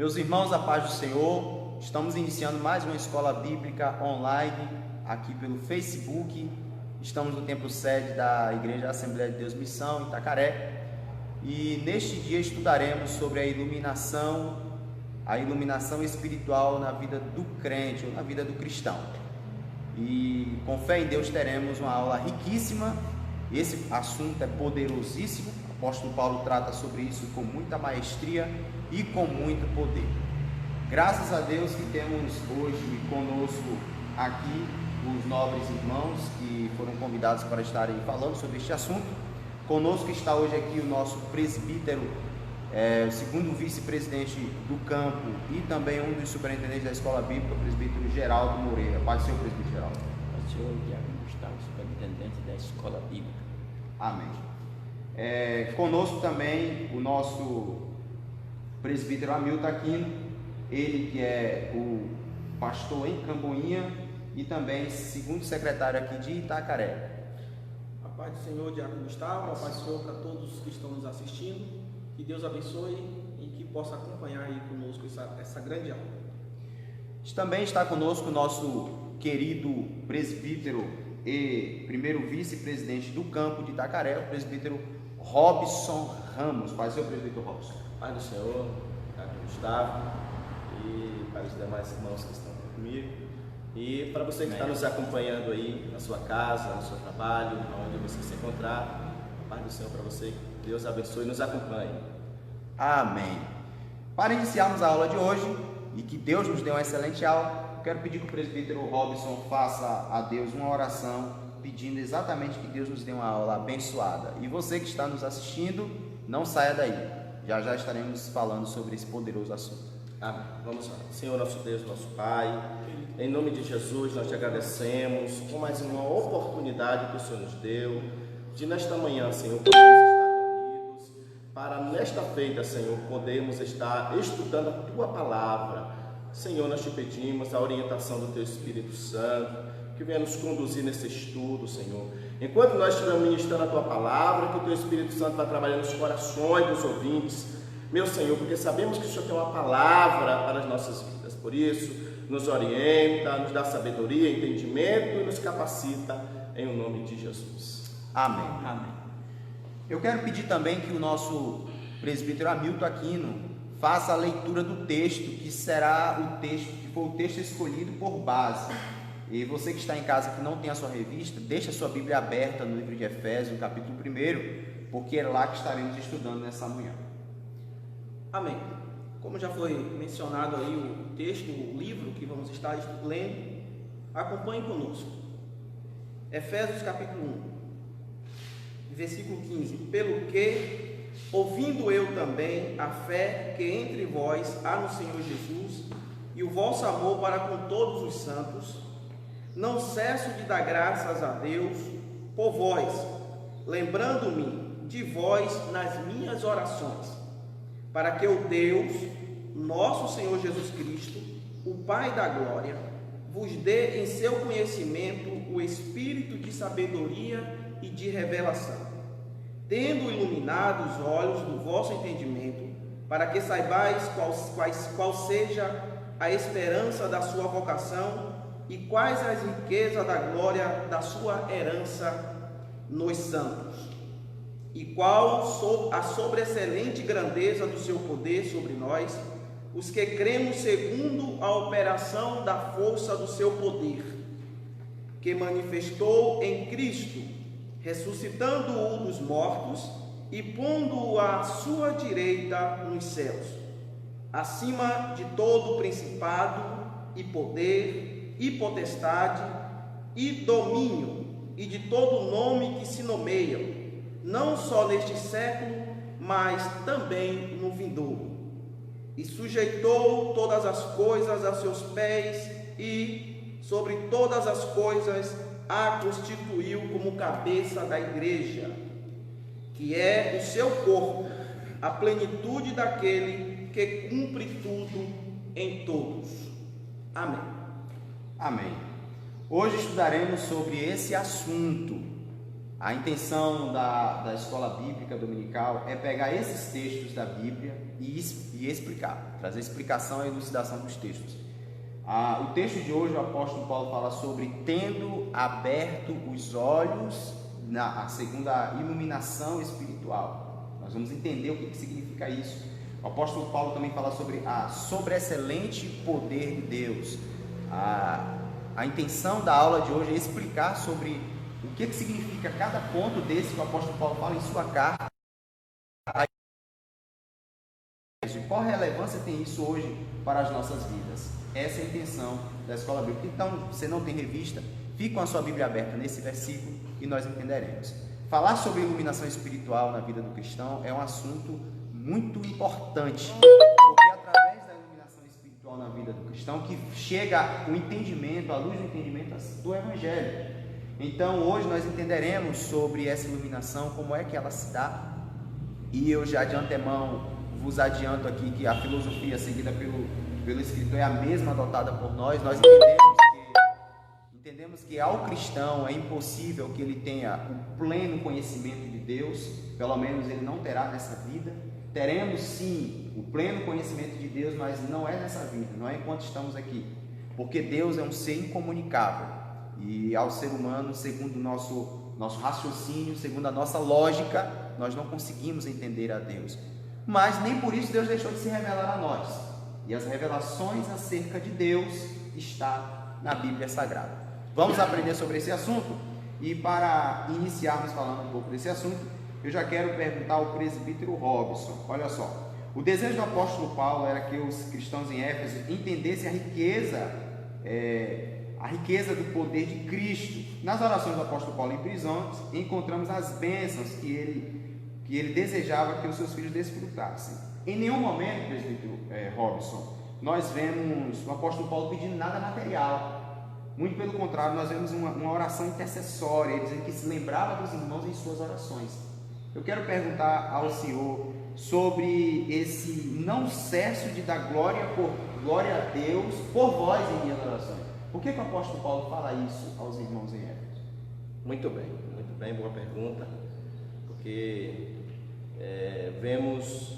Meus irmãos, a paz do Senhor, estamos iniciando mais uma escola bíblica online aqui pelo Facebook. Estamos no templo sede da Igreja Assembleia de Deus Missão, em Itacaré, e neste dia estudaremos sobre a iluminação espiritual na vida do crente ou na vida do cristão. E com fé em Deus teremos uma aula riquíssima. Esse assunto é poderosíssimo. O apóstolo Paulo trata sobre isso com muita maestria e com muito poder. Graças a Deus que temos hoje conosco aqui os nobres irmãos que foram convidados para estarem falando sobre este assunto. Conosco está hoje aqui o nosso presbítero, o segundo vice-presidente do campo e também um dos superintendentes da escola bíblica, o presbítero Geraldo Moreira. Paz do Senhor, presbítero Geraldo. Paz do Senhor, Diácono Gustavo, superintendente da escola bíblica. Amém. Conosco também o nosso presbítero Hamilton Aquino, ele que é o pastor em Camboinha e também segundo secretário aqui de Itacaré. A paz do Senhor, Diácono Gustavo, a paz do Senhor para todos que estão nos assistindo, que Deus abençoe e que possa acompanhar aí conosco essa grande aula. Também está conosco o nosso querido presbítero e primeiro vice-presidente do campo de Itacaré, o presbítero Robson Ramos. Paz do Senhor, presbítero Robson. Paz do Senhor, Diácono Gustavo, e para os demais irmãos que estão aqui comigo. E para você que está nos acompanhando aí na sua casa, no seu trabalho, onde você se encontrar, a paz do Senhor para você, que Deus abençoe e nos acompanhe. Amém. Para iniciarmos a aula de hoje e que Deus nos dê uma excelente aula, eu quero pedir que o presbítero Robson faça a Deus uma oração, pedindo exatamente que Deus nos dê uma aula abençoada. E você que está nos assistindo, não saia daí. Já estaremos falando sobre esse poderoso assunto. Amém. Vamos lá. Senhor nosso Deus, nosso Pai, em nome de Jesus nós te agradecemos por mais uma oportunidade que o Senhor nos deu de nesta manhã, Senhor, podermos estar reunidos para nesta feita, Senhor, podermos estar estudando a Tua Palavra. Senhor, nós te pedimos a orientação do Teu Espírito Santo, que venha nos conduzir nesse estudo, Senhor. Enquanto nós estivermos ministrando a Tua Palavra, que o Teu Espírito Santo vai trabalhando nos corações dos ouvintes, meu Senhor, porque sabemos que o Senhor tem uma palavra para as nossas vidas. Por isso, nos orienta, nos dá sabedoria, entendimento e nos capacita em o nome de Jesus. Amém. Amém. Eu quero pedir também que o nosso presbítero Hamilton Aquino faça a leitura do texto, que será o texto, que foi o texto escolhido por base. E você que está em casa que não tem a sua revista, deixa a sua Bíblia aberta no livro de Efésios, no capítulo 1, porque é lá que estaremos estudando nessa manhã. Amém. Como já foi mencionado aí o texto, o livro que vamos estar lendo, acompanhe conosco. Efésios capítulo 1, versículo 15. Pelo que, ouvindo eu também a fé que entre vós há no Senhor Jesus e o vosso amor para com todos os santos, não cesso de dar graças a Deus por vós, lembrando-me de vós nas minhas orações, para que o Deus, nosso Senhor Jesus Cristo, o Pai da glória, vos dê em seu conhecimento o espírito de sabedoria e de revelação, tendo iluminado os olhos do vosso entendimento, para que saibais qual seja a esperança da sua vocação e quais as riquezas da glória da sua herança nos santos, e qual a sobreexcelente grandeza do seu poder sobre nós, os que cremos segundo a operação da força do seu poder, que manifestou em Cristo, ressuscitando-o dos mortos e pondo-o à sua direita nos céus, acima de todo principado e poder e potestade e domínio e de todo nome que se nomeia, não só neste século, mas também no vindouro. E sujeitou todas as coisas a seus pés e sobre todas as coisas a constituiu como cabeça da igreja, que é o seu corpo, a plenitude daquele que cumpre tudo em todos. Amém. Amém. Hoje estudaremos sobre esse assunto, A intenção da escola bíblica dominical é pegar esses textos da Bíblia e explicar, trazer explicação e elucidação dos textos. O texto de hoje, o apóstolo Paulo fala sobre tendo aberto os olhos, a segunda iluminação espiritual. Nós vamos entender o que significa isso. O apóstolo Paulo também fala sobre a sobreexcelente poder de Deus. A intenção da aula de hoje é explicar sobre o que significa cada ponto desse que o apóstolo Paulo fala em sua carta. Qual relevância tem isso hoje para as nossas vidas? Essa é a intenção da escola bíblica. Então, você não tem revista, fique com a sua Bíblia aberta nesse versículo e nós entenderemos. Falar sobre iluminação espiritual na vida do cristão é um assunto muito importante, porque através da iluminação espiritual na vida do cristão que chega o entendimento, a luz do entendimento do Evangelho. Então hoje nós entenderemos sobre essa iluminação, como é que ela se dá, e eu já de antemão vos adianto aqui que a filosofia seguida pelo escritor é a mesma adotada por nós. Nós entendemos que ao cristão é impossível que ele tenha o pleno conhecimento de Deus, pelo menos ele não terá nessa vida. Teremos sim o pleno conhecimento de Deus, mas não é nessa vida, não é enquanto estamos aqui, porque Deus é um ser incomunicável. E ao ser humano, segundo o nosso raciocínio, segundo a nossa lógica, nós não conseguimos entender a Deus. Mas nem por isso Deus deixou de se revelar a nós. E as revelações acerca de Deus está na Bíblia Sagrada. Vamos aprender sobre esse assunto? E para iniciarmos falando um pouco desse assunto, eu já quero perguntar ao presbítero Robson. Olha só, o desejo do apóstolo Paulo era que os cristãos em Éfeso entendessem a riqueza do poder de Cristo. Nas orações do apóstolo Paulo em prisões, encontramos as bênçãos que ele desejava que os seus filhos desfrutassem. Em nenhum momento, presbítero Robson, nós vemos o apóstolo Paulo pedindo nada material. Muito pelo contrário, nós vemos uma oração intercessória, ele dizendo que se lembrava dos irmãos em suas orações. Eu quero perguntar ao senhor sobre esse não cesso de dar glória a Deus por vós em minhas orações. Por que o apóstolo Paulo fala isso aos irmãos em Éfeso? Muito bem, boa pergunta, porque vemos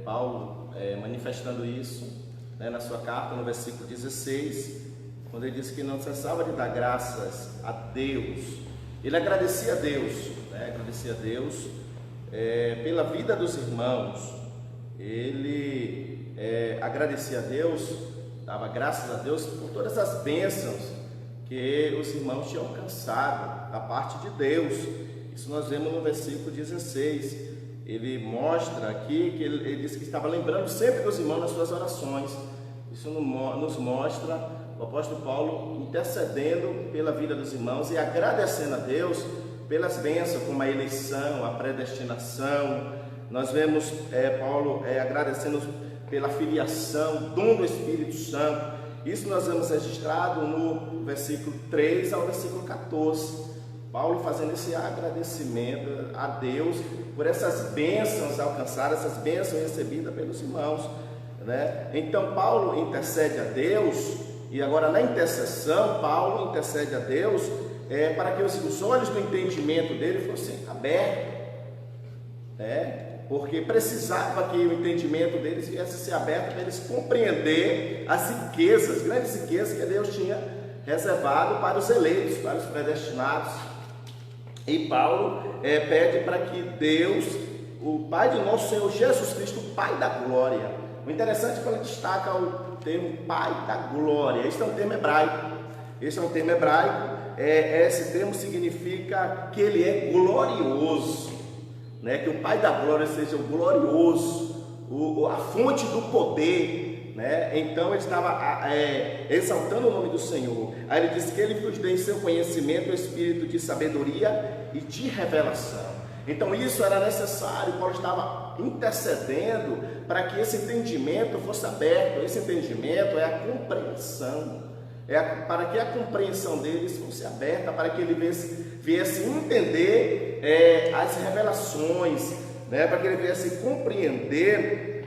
Paulo manifestando isso, né, na sua carta, no versículo 16, quando ele disse que não cessava de dar graças a Deus. Ele agradecia a Deus, pela vida dos irmãos. Ele agradecia a Deus, dava graças a Deus por todas as bênçãos que os irmãos tinham alcançado da parte de Deus. Isso nós vemos no versículo 16. Ele mostra aqui que ele diz que estava lembrando sempre dos irmãos nas suas orações. Isso nos mostra o apóstolo Paulo intercedendo pela vida dos irmãos e agradecendo a Deus pelas bênçãos, como a eleição, a predestinação. Nós vemos Paulo agradecendo pela filiação, dom do Espírito Santo. Isso nós vemos registrado no versículo 3 ao versículo 14. Paulo fazendo esse agradecimento a Deus por essas bênçãos alcançadas, essas bênçãos recebidas pelos irmãos, né? Então Paulo intercede a Deus, e agora na intercessão, Paulo intercede a Deus para que os olhos do entendimento dele fossem abertos, porque precisava que o entendimento deles viesse a ser aberto para eles compreender as riquezas, grandes riquezas que Deus tinha reservado para os eleitos, para os predestinados. E Paulo pede para que Deus, o Pai de nosso Senhor Jesus Cristo, o Pai da glória. O interessante é que ele destaca o termo Pai da glória. Este é um termo hebraico. Esse termo significa que ele é glorioso, né? Que o Pai da glória seja o glorioso, a fonte do poder, né? Então ele estava exaltando o nome do Senhor. Aí ele diz que ele vos dê em seu conhecimento o espírito de sabedoria e de revelação. Então isso era necessário. Paulo estava intercedendo para que esse entendimento fosse aberto. Esse entendimento é a compreensão, para que a compreensão deles fosse aberta, para que ele viesse entender as revelações, né? Para que ele viesse compreender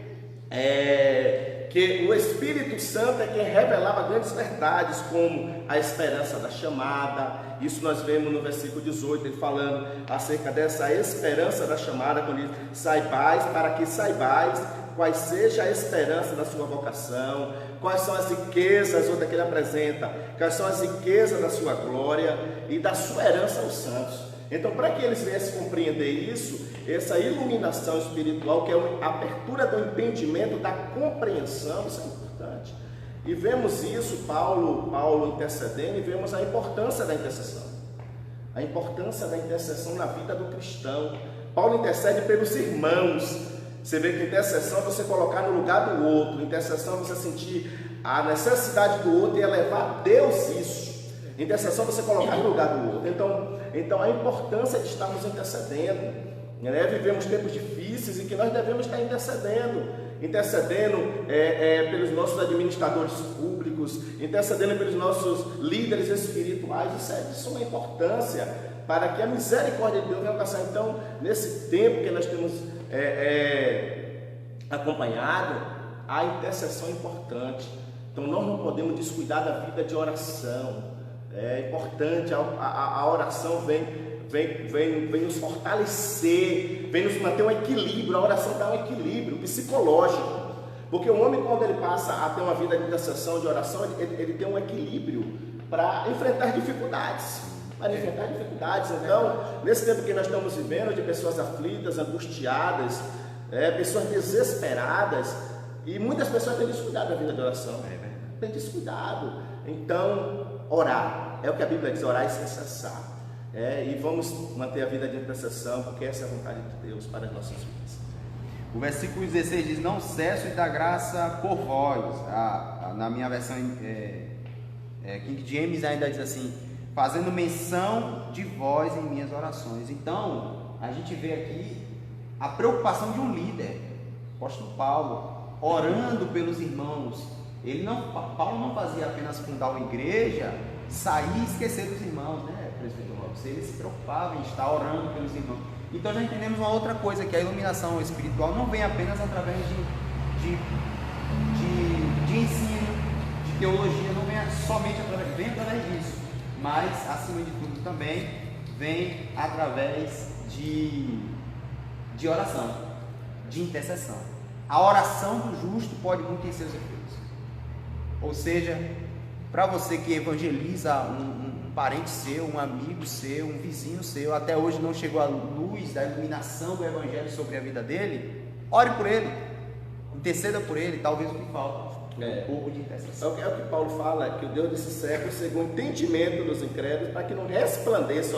que o Espírito Santo é quem revelava grandes verdades, como a esperança da chamada. Isso nós vemos no versículo 18, ele falando acerca dessa esperança da chamada, quando ele diz: saibais, para que saibais qual seja a esperança da sua vocação, quais são as riquezas, outra que ele apresenta, quais são as riquezas da sua glória e da sua herança aos santos. Então, para que eles viessem compreender isso, essa iluminação espiritual, que é a abertura do entendimento, da compreensão, isso é importante. E vemos isso, Paulo intercedendo, e vemos a importância da intercessão. A importância da intercessão na vida do cristão. Paulo intercede pelos irmãos. Você vê que intercessão é você colocar no lugar do outro. Intercessão é você sentir a necessidade do outro e elevar a Deus isso. Intercessão é você colocar no lugar do outro. Então a importância de estarmos intercedendo, né? Vivemos tempos difíceis em que nós devemos estar intercedendo pelos nossos administradores públicos, intercedendo pelos nossos líderes espirituais. Isso é de suma importância para que a misericórdia de Deus venha alcançar. Então, nesse tempo que nós temos acompanhado, a intercessão é importante. Então, nós não podemos descuidar da vida de oração. É importante, a oração vem nos fortalecer, vem nos manter um equilíbrio. A oração dá um equilíbrio psicológico, porque o homem, quando ele passa a ter uma vida de intercessão, de oração, ele tem um equilíbrio para enfrentar dificuldades. Então, nesse tempo que nós estamos vivendo, de pessoas aflitas, angustiadas, pessoas desesperadas, e muitas pessoas têm descuidado da vida de oração, têm descuidado. Então, orar, é o que a Bíblia diz: orar e sem cessar. E vamos manter a vida de intercessão, porque essa é a vontade de Deus para as nossas vidas. O versículo 16 diz: não cesso de dar graça por vós. Na minha versão King James ainda diz assim: fazendo menção de vós em minhas orações. Então, a gente vê aqui a preocupação de um líder, o apóstolo Paulo, orando pelos irmãos. Paulo não fazia apenas fundar uma igreja, sair e esquecer dos irmãos, né, presbítero Robson? Ele se preocupava em estar orando pelos irmãos. Então já entendemos uma outra coisa, que a iluminação espiritual não vem apenas através de ensino, de teologia, não vem somente através disso, mas acima de tudo também vem através de oração, de intercessão. A oração do justo pode muito em seus efeitos. Ou seja, para você que evangeliza um parente seu, um amigo seu, um vizinho seu, até hoje não chegou a luz da iluminação do evangelho sobre a vida dele, ore por ele, interceda por ele. Talvez o que falta um pouco de intercessão. É o que Paulo fala, que o Deus desse século cegou o entendimento dos incrédulos, para que não resplandeça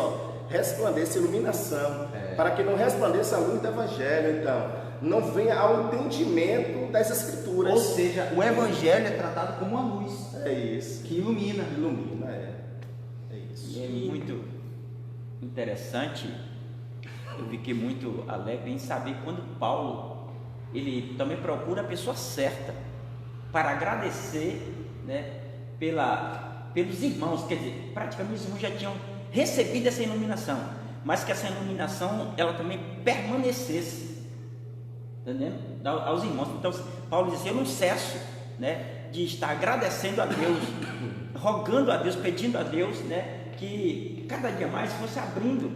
iluminação, para que não resplandeça a luz do evangelho. Então, não venha ao entendimento das escrituras. Ou seja, o evangelho é tratado como uma luz. É isso. Que ilumina. É isso. E é muito interessante, eu fiquei muito alegre em saber quando Paulo, ele também procura a pessoa certa para agradecer, né, pelos irmãos. Quer dizer, praticamente os irmãos já tinham recebido essa iluminação, mas que essa iluminação ela também permanecesse, entendendo? Aos irmãos. Então Paulo diz: eu não cesso, né, de estar agradecendo a Deus, rogando a Deus, pedindo a Deus, né, que cada dia mais fosse abrindo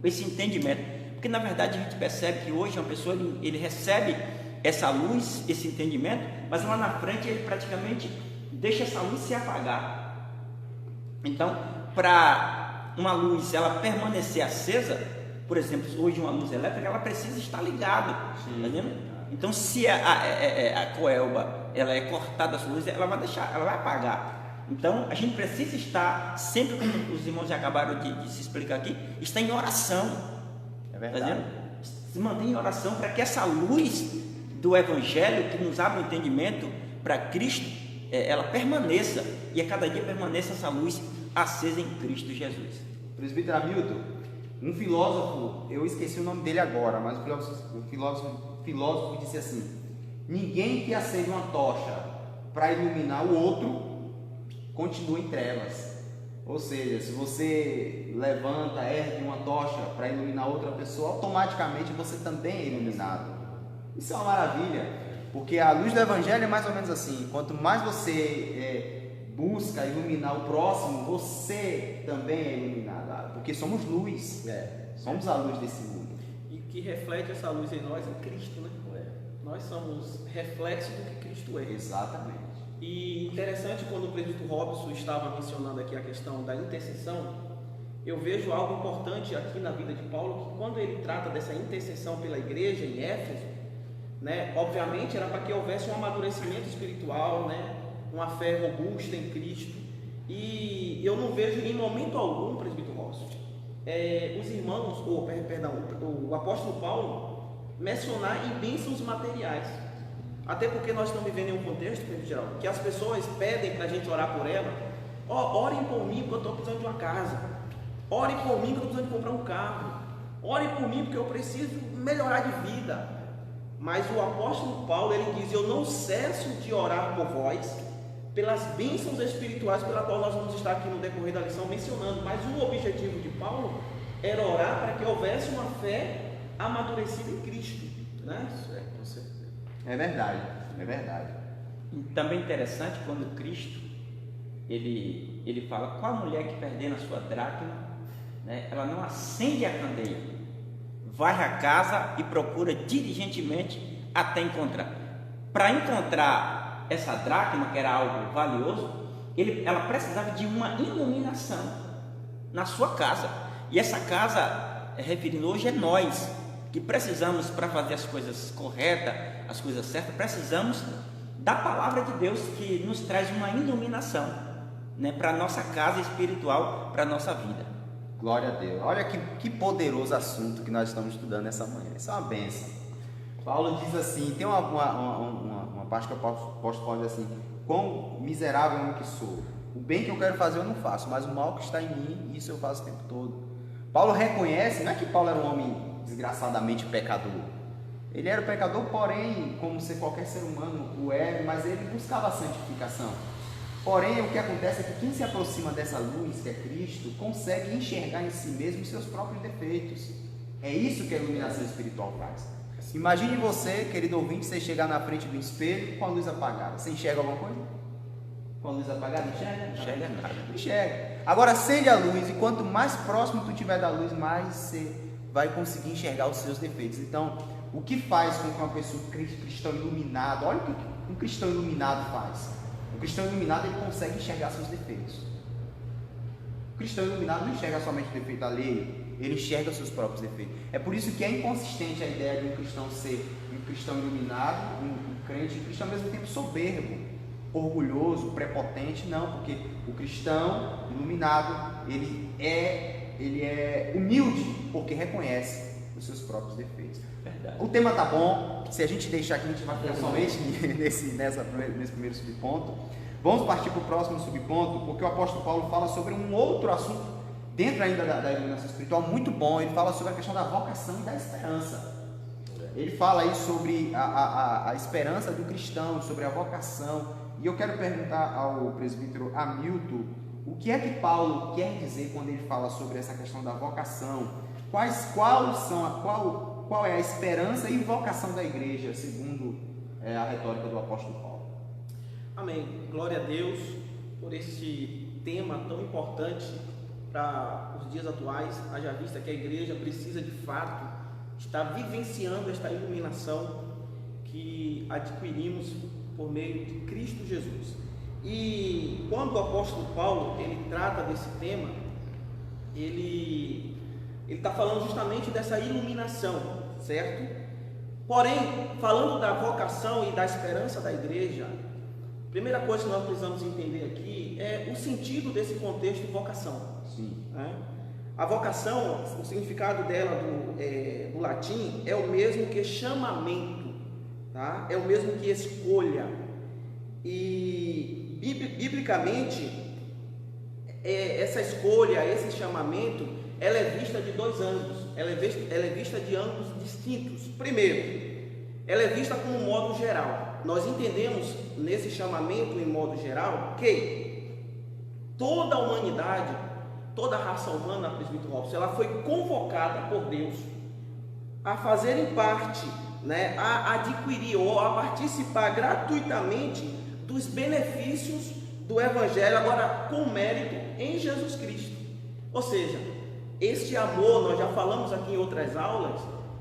esse entendimento, porque na verdade a gente percebe que hoje uma pessoa ele recebe essa luz, esse entendimento, mas lá na frente ele praticamente deixa essa luz se apagar. Então, para uma luz ela permanecer acesa, por exemplo, hoje uma luz elétrica, ela precisa estar ligada, tá vendo? Então, se a coelba ela é cortada, a sua luz, ela vai apagar. Então, a gente precisa estar sempre, como os irmãos já acabaram de se explicar aqui, está em oração. É verdade. Tá vendo? Se mantém em oração para que essa luz do Evangelho que nos abre o entendimento para Cristo, ela permaneça, e a cada dia permaneça essa luz acesa em Cristo Jesus. Presbítero Hamilton, um filósofo, eu esqueci o nome dele agora, mas o filósofo disse assim: ninguém que acende uma tocha para iluminar o outro continua em trevas. Ou seja, se você levanta, ergue uma tocha para iluminar outra pessoa, automaticamente você também é iluminado. Isso é uma maravilha. Porque a luz do Evangelho é mais ou menos assim: quanto mais você busca iluminar o próximo, você também é iluminado, porque somos luz, somos a luz desse mundo. E que reflete essa luz em nós é Cristo, né? Nós somos reflexo do que Cristo é. Exatamente. E interessante, quando o presbítero Robson estava mencionando aqui a questão da intercessão, eu vejo algo importante aqui na vida de Paulo, que quando ele trata dessa intercessão pela igreja em Éfeso, né, obviamente era para que houvesse um amadurecimento espiritual, né, uma fé robusta em Cristo. E eu não vejo em momento algum, presbítero Robson, os irmãos, o apóstolo Paulo mencionar em bênçãos materiais. Até porque nós estamos vivendo em um contexto, geral, que as pessoas pedem para a gente orar por ela. Orem por mim porque eu estou precisando de uma casa. Orem por mim porque eu estou precisando de comprar um carro. Orem por mim porque eu preciso melhorar de vida. Mas o apóstolo Paulo, ele diz: eu não cesso de orar por vós, pelas bênçãos espirituais pela qual nós vamos estar aqui no decorrer da lição mencionando. Mas o objetivo de Paulo era orar para que houvesse uma fé amadurecida em Cristo, né? Com certeza. É verdade, é verdade. E também interessante quando Cristo ele fala: qual a mulher que perdendo a sua dracma, né, ela não acende a candeia, varre a casa e procura diligentemente até encontrar. Para encontrar essa dracma, que era algo valioso, ela precisava de uma iluminação na sua casa. E essa casa, referindo hoje, é nós que precisamos, para fazer as coisas corretas, as coisas certas, precisamos da palavra de Deus, que nos traz uma iluminação, né, para a nossa casa espiritual, para a nossa vida. Glória a Deus. Olha que poderoso assunto que nós estamos estudando essa manhã. Isso é uma bênção. Paulo diz assim, tem uma parte que eu posso falar assim: quão miserável eu que sou. O bem que eu quero fazer eu não faço, mas o mal que está em mim, isso eu faço o tempo todo. Paulo reconhece, não é que Paulo era um homem desgraçadamente pecador. Ele era pecador, porém, como ser qualquer ser humano o é, mas ele buscava a santificação. Porém, o que acontece é que quem se aproxima dessa luz, que é Cristo, consegue enxergar em si mesmo seus próprios defeitos. É isso que a iluminação espiritual faz. Imagine você, querido ouvinte, você chegar na frente do espelho com a luz apagada. Você enxerga alguma coisa? Com a luz apagada, enxerga? Não enxerga nada. Enxerga. Agora acende a luz, e quanto mais próximo tu estiver da luz, mais você vai conseguir enxergar os seus defeitos. Então, o que faz com que uma pessoa cristão iluminado, olha o que um cristão iluminado faz. O cristão iluminado, ele consegue enxergar seus defeitos. O cristão iluminado não enxerga somente o defeito alheio, ele enxerga seus próprios defeitos. É por isso que é inconsistente a ideia de um cristão ser um cristão iluminado, um crente, um cristão ao mesmo tempo soberbo, orgulhoso, prepotente. Não, porque o cristão iluminado, ele é humilde, porque reconhece os seus próprios defeitos. Verdade. O tema tá bom. Se a gente deixar aqui, a gente vai ficar somente nesse primeiro subponto. Vamos partir para o próximo subponto, porque o apóstolo Paulo fala sobre um outro assunto, dentro ainda da iluminação espiritual, muito bom. Ele fala sobre a questão da vocação e da esperança. Ele fala aí sobre a esperança do cristão, sobre a vocação. E eu quero perguntar ao presbítero Hamilton, o que é que Paulo quer dizer quando ele fala sobre essa questão da vocação? Qual é a esperança e vocação da igreja, segundo a retórica do apóstolo Paulo? Amém. Glória a Deus por esse tema tão importante para os dias atuais, haja vista que a igreja precisa de fato estar vivenciando esta iluminação que adquirimos por meio de Cristo Jesus. E quando o apóstolo Paulo ele trata desse tema, ele está falando justamente dessa iluminação, certo? Porém, falando da vocação e da esperança da igreja, a primeira coisa que nós precisamos entender aqui é o sentido desse contexto de vocação. Sim. Né? A vocação, o significado dela do latim é o mesmo que chamamento, tá? É o mesmo que escolha. E biblicamente, essa escolha, esse chamamento, ela é vista de dois ângulos. Ela é vista de ângulos distintos. Primeiro, ela é vista como um modo geral. Nós entendemos nesse chamamento em modo geral que toda a humanidade, toda a raça humana, presbítero Robson, ela foi convocada por Deus a fazerem parte né, a adquirir ou a participar gratuitamente dos benefícios do Evangelho, agora com mérito em Jesus Cristo. Ou seja, este amor, nós já falamos aqui em outras aulas,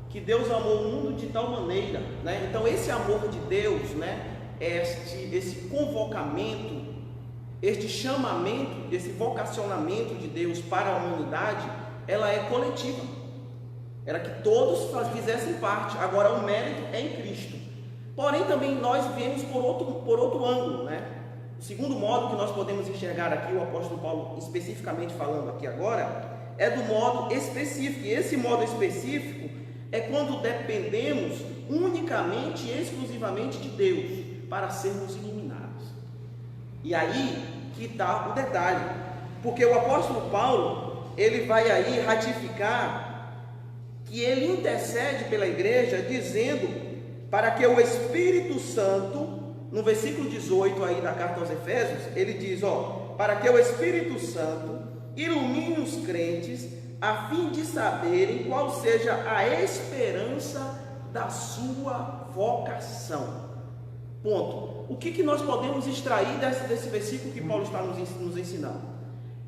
que Deus amou o mundo de tal maneira, né? Então esse amor de Deus, né, esse convocamento, este chamamento, esse vocacionamento de Deus para a humanidade, ela é coletiva. Era que todos fizessem parte. Agora o mérito é em Cristo. Porém também nós vemos por outro ângulo, né? O segundo modo que nós podemos enxergar aqui, o apóstolo Paulo especificamente falando aqui agora, é do modo específico. E esse modo específico é quando dependemos unicamente e exclusivamente de Deus para sermos iluminados. E aí que está o detalhe, porque o apóstolo Paulo, ele vai aí ratificar que ele intercede pela igreja, dizendo para que o Espírito Santo, no versículo 18 aí da carta aos Efésios, ele diz, para que o Espírito Santo ilumine os crentes, a fim de saberem qual seja a esperança da sua vocação. Ponto. O que nós podemos extrair desse versículo que Paulo está nos ensinando?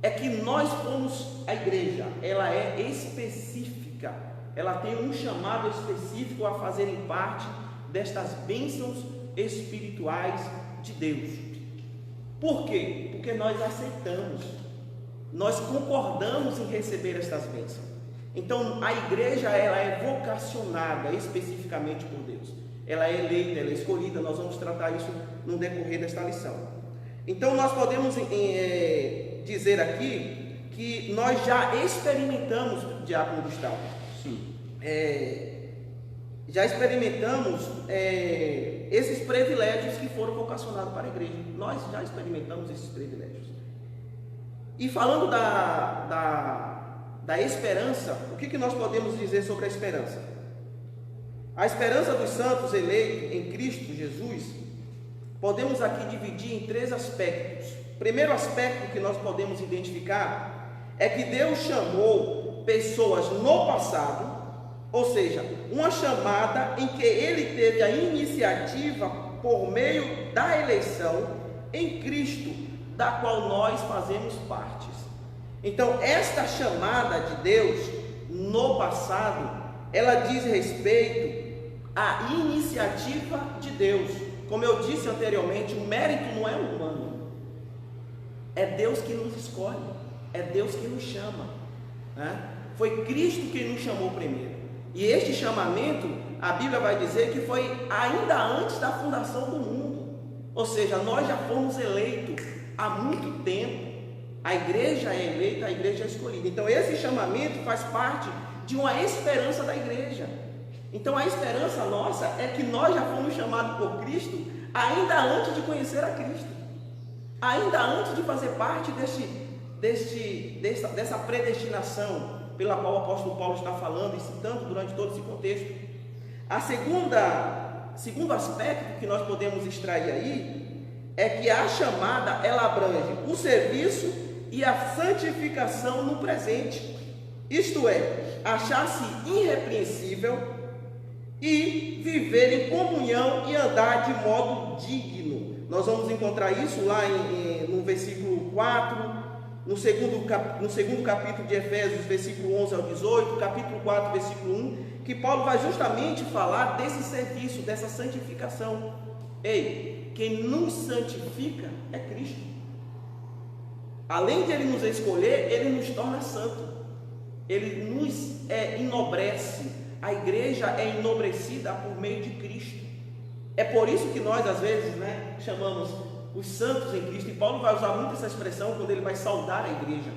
É que nós somos a igreja, ela é específica, ela tem um chamado específico a fazerem parte destas bênçãos espirituais de Deus. Por quê? Porque nós aceitamos, nós concordamos em receber estas bênçãos. Então a igreja, ela é vocacionada especificamente por Deus, ela é eleita, ela é escolhida. Nós vamos tratar isso no decorrer desta lição. Então nós podemos dizer aqui que nós já experimentamos, diácono Gustavo, já experimentamos esses privilégios que foram vocacionados para a igreja. Nós já experimentamos esses privilégios. E falando da esperança, o que nós podemos dizer sobre a esperança? A esperança dos santos eleitos em Cristo Jesus, podemos aqui dividir em 3 aspectos. O primeiro aspecto que nós podemos identificar é que Deus chamou pessoas no passado, ou seja, uma chamada em que Ele teve a iniciativa por meio da eleição em Cristo, da qual nós fazemos parte. Então, esta chamada de Deus no passado, ela diz respeito à iniciativa de Deus. Como eu disse anteriormente, o mérito não é humano, é Deus que nos escolhe, é Deus que nos chama, né? Foi Cristo quem nos chamou primeiro. E este chamamento, a Bíblia vai dizer que foi ainda antes da fundação do mundo. Ou seja, nós já fomos eleitos há muito tempo. A igreja é eleita, a igreja é escolhida. Então esse chamamento faz parte de uma esperança da igreja. Então a esperança nossa é que nós já fomos chamados por Cristo ainda antes de conhecer a Cristo, ainda antes de fazer parte dessa predestinação pela qual o apóstolo Paulo está falando e citando durante todo esse contexto. Segundo aspecto que nós podemos extrair aí é que a chamada, ela abrange o serviço e a santificação no presente, isto é, achar-se irrepreensível e viver em comunhão e andar de modo digno. Nós vamos encontrar isso lá no versículo 4, no segundo capítulo de Efésios, versículo 11 ao 18, capítulo 4, versículo 1, que Paulo vai justamente falar desse serviço, dessa santificação. Ei, quem nos santifica é Cristo. Além de Ele nos escolher, Ele nos torna santo, Ele nos enobrece. A igreja é enobrecida por meio de Cristo. É por isso que nós às vezes, chamamos os santos em Cristo, e Paulo vai usar muito essa expressão quando ele vai saudar a igreja.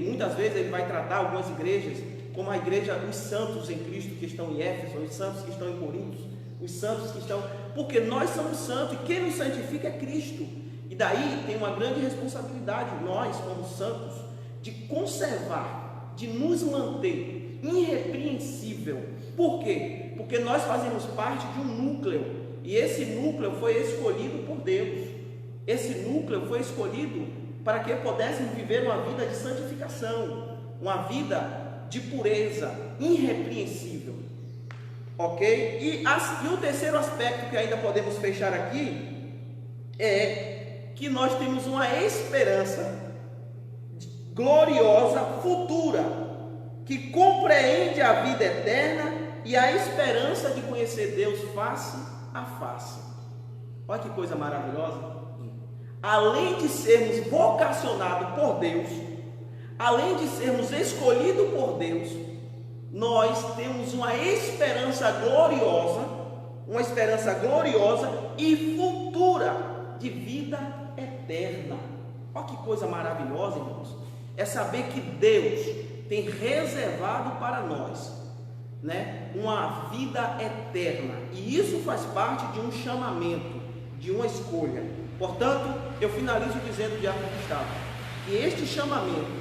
Muitas vezes ele vai tratar algumas igrejas como a igreja, os santos em Cristo que estão em Éfeso, os santos que estão em Corinto, os santos que estão, porque nós somos santos e quem nos santifica é Cristo. E daí tem uma grande responsabilidade, nós como santos, de conservar, de nos manter irrepreensível. Por quê? Porque nós fazemos parte de um núcleo, e esse núcleo foi escolhido por Deus. Esse núcleo foi escolhido para que pudéssemos viver uma vida de santificação, uma vida de pureza, irrepreensível. Ok? E o terceiro aspecto que ainda podemos fechar aqui é que nós temos uma esperança gloriosa, futura, que compreende a vida eterna e a esperança de conhecer Deus face a face. Olha que coisa maravilhosa. Além de sermos vocacionados por Deus, além de sermos escolhidos por Deus, nós temos uma esperança gloriosa e futura de vida eterna. Olha que coisa maravilhosa, irmãos. É saber que Deus tem reservado para nós, né, uma vida eterna. E isso faz parte de um chamamento, de uma escolha. Portanto, eu finalizo dizendo, Diácono Gustavo, que este chamamento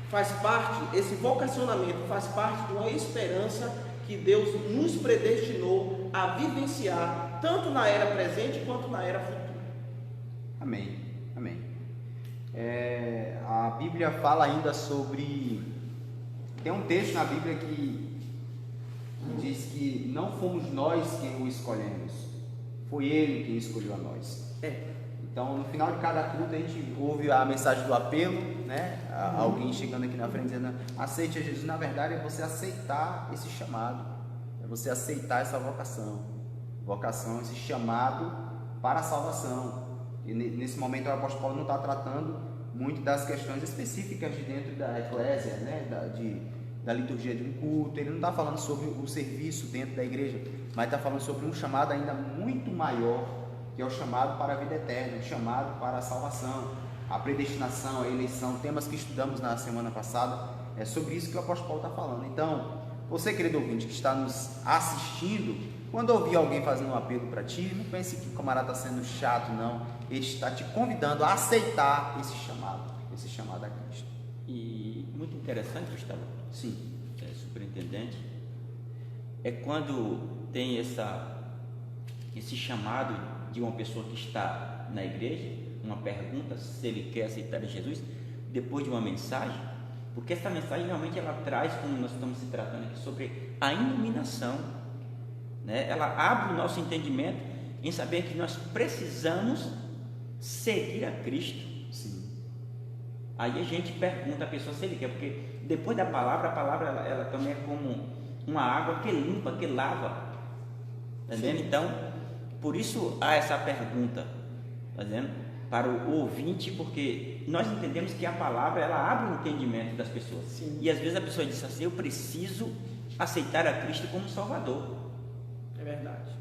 faz parte, esse vocacionamento faz parte de uma esperança que Deus nos predestinou a vivenciar, tanto na era presente quanto na era futura. Amém, amém. A Bíblia fala ainda sobre... Tem um texto na Bíblia que diz que não fomos nós quem o escolhemos, foi Ele quem escolheu a nós. Então, no final de cada culto, a gente ouve a mensagem do apelo, né? Alguém chegando aqui na frente dizendo: aceite a Jesus. Na verdade, é você aceitar esse chamado, é você aceitar essa vocação, esse chamado para a salvação. E nesse momento, o apóstolo Paulo não está tratando muito das questões específicas de dentro da eclésia, né? Da liturgia de um culto. Ele não está falando sobre o serviço dentro da igreja, mas está falando sobre um chamado ainda muito maior, que é o chamado para a vida eterna, o chamado para a salvação, a predestinação, a eleição, temas que estudamos na semana passada. É sobre isso que o apóstolo Paulo está falando. Então, você, querido ouvinte, que está nos assistindo, quando ouvir alguém fazendo um apelo para ti, não pense que o camarada está sendo chato, não. Ele está te convidando a aceitar esse chamado a Cristo. E muito interessante, Gustavo, Sim. Superintendente, é quando tem esse chamado de uma pessoa que está na igreja, uma pergunta se ele quer aceitar Jesus, depois de uma mensagem, porque essa mensagem realmente ela traz, como nós estamos se tratando aqui, sobre a iluminação, né? Ela abre o nosso entendimento em saber que nós precisamos seguir a Cristo. Sim. Aí a gente pergunta a pessoa se ele quer, porque depois da palavra, a palavra ela também é como uma água que limpa, que lava, tá vendo? Então, por isso há essa pergunta, tá vendo? Para o ouvinte, porque nós entendemos que a palavra ela abre o entendimento das pessoas. Sim. E às vezes a pessoa diz assim: eu preciso aceitar a Cristo como Salvador. É verdade.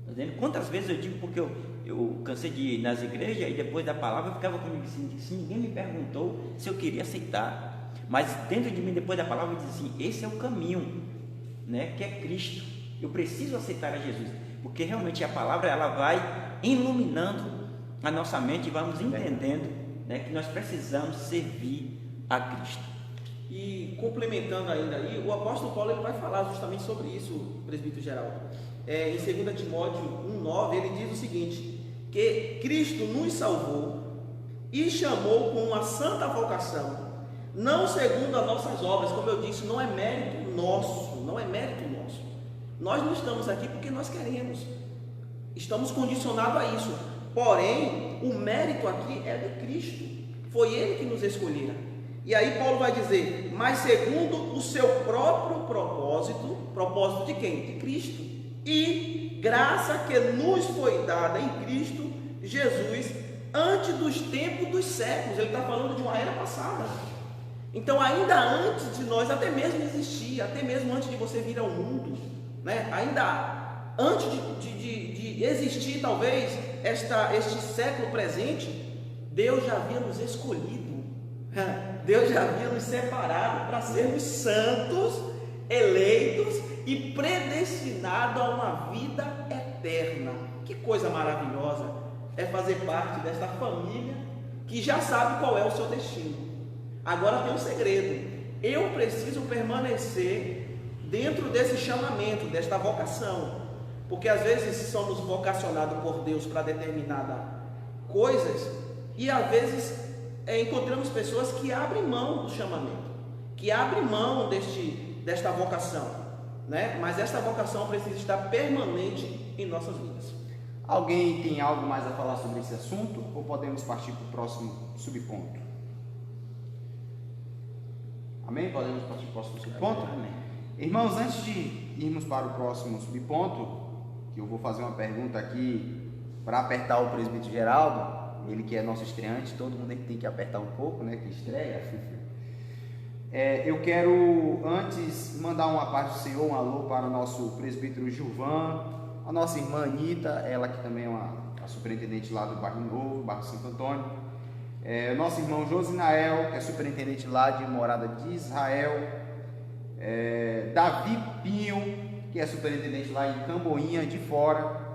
Tá vendo? Quantas vezes eu digo, porque eu cansei de ir nas igrejas e depois da palavra eu ficava comigo assim: se ninguém me perguntou se eu queria aceitar, mas dentro de mim, depois da palavra, eu disse assim: esse é o caminho, né, que é Cristo. Eu preciso aceitar a Jesus, porque realmente a palavra ela vai iluminando a nossa mente e vamos entendendo, né, que nós precisamos servir a Cristo. E complementando ainda aí, o apóstolo Paulo ele vai falar justamente sobre isso, presbítero Geraldo. Em 2 Timóteo 1,9 ele diz o seguinte: que Cristo nos salvou e chamou com uma santa vocação, não segundo as nossas obras. Como eu disse, não é mérito nosso, nós não estamos aqui porque nós queremos, estamos condicionados a isso. Porém, o mérito aqui é de Cristo, foi Ele que nos escolhera. E aí Paulo vai dizer: mas segundo o seu próprio propósito de quem? De Cristo, e graça que nos foi dada em Cristo Jesus antes dos tempos dos séculos. Ele está falando de uma era passada. Então, ainda antes de nós até mesmo existir, até mesmo antes de você vir ao mundo, né? Ainda antes de existir talvez este século presente, Deus já havia nos escolhido, Deus já havia nos separado para sermos santos, eleitos e predestinados a uma vida eterna. Que coisa maravilhosa é fazer parte desta família que já sabe qual é o seu destino. Agora tem um segredo: eu preciso permanecer dentro desse chamamento, desta vocação, porque às vezes somos vocacionados por Deus para determinadas coisas e às vezes encontramos pessoas que abrem mão do chamamento, que abrem mão desta vocação. né? Mas essa vocação precisa estar permanente em nossas vidas. Alguém tem algo mais a falar sobre esse assunto ou podemos partir para o próximo subponto? Amém? Podemos partir para o próximo subponto? Amém. Irmãos, antes de irmos para o próximo subponto, que eu vou fazer uma pergunta aqui para apertar o presbítero Geraldo, ele que é nosso estreante, todo mundo tem que apertar um pouco, né, que estreia. Eu quero antes mandar uma paz do Senhor, um alô para o nosso presbítero Gilvan, a nossa irmã Anitta, ela que também é a superintendente lá do Bairro Novo, Bairro Santo Antônio, nosso irmão Josinael, que é superintendente lá de Morada de Israel, Davi Pinho, que é superintendente lá em Camboinha de Fora,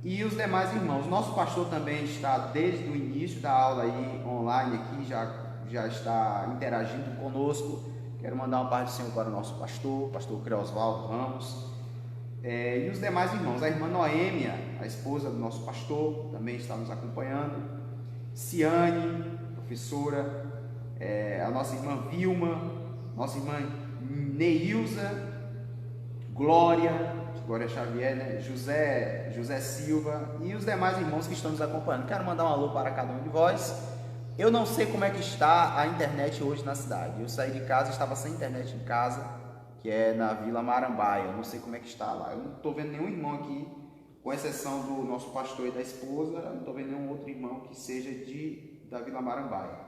e os demais irmãos. Nosso pastor também está desde o início da aula aí online aqui, já está interagindo conosco. Quero mandar uma paz do Senhor para o nosso pastor Creosvaldo Ramos, e os demais irmãos. A irmã Noêmia, a esposa do nosso pastor, também está nos acompanhando. Ciane, professora, a nossa irmã Vilma, nossa irmã Neilza, Glória Xavier, né? José Silva e os demais irmãos que estão nos acompanhando. Quero mandar um alô para cada um de vós. Eu não sei como é que está a internet hoje na cidade. Eu saí de casa, estava sem internet em casa, que é na Vila Marambaia. Eu não sei como é que está lá. Eu não estou vendo nenhum irmão aqui, com exceção do nosso pastor e da esposa. Eu não estou vendo nenhum outro irmão que seja da Vila Marambaia.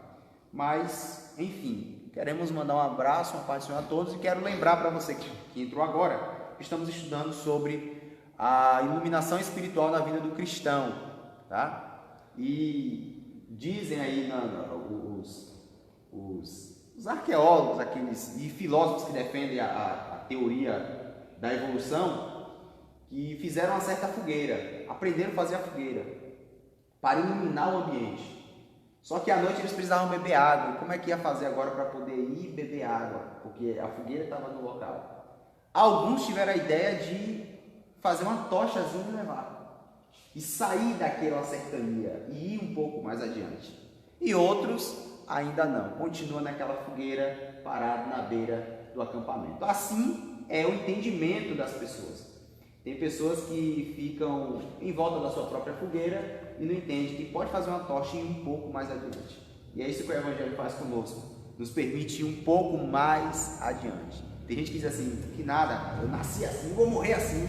Mas, enfim, queremos mandar um abraço, uma paz do Senhor a todos. E quero lembrar para você que entrou agora, estamos estudando sobre a iluminação espiritual na vida do cristão, tá? E dizem aí os arqueólogos, aqueles e filósofos que defendem a teoria da evolução, que fizeram uma certa fogueira, aprenderam a fazer a fogueira para iluminar o ambiente. Só que à noite eles precisavam beber água. E como é que ia fazer agora para poder ir beber água? Porque a fogueira estava no local. Alguns tiveram a ideia de fazer uma tochazinha e levar, e sair daquela cercania e ir um pouco mais adiante. E outros ainda não, continuam naquela fogueira parado na beira do acampamento. Assim é o entendimento das pessoas. Tem pessoas que ficam em volta da sua própria fogueira e não entendem que pode fazer uma tocha e ir um pouco mais adiante. E é isso que o Evangelho faz conosco, nos permite ir um pouco mais adiante. Tem gente que diz assim, que nada, eu nasci assim, vou morrer assim.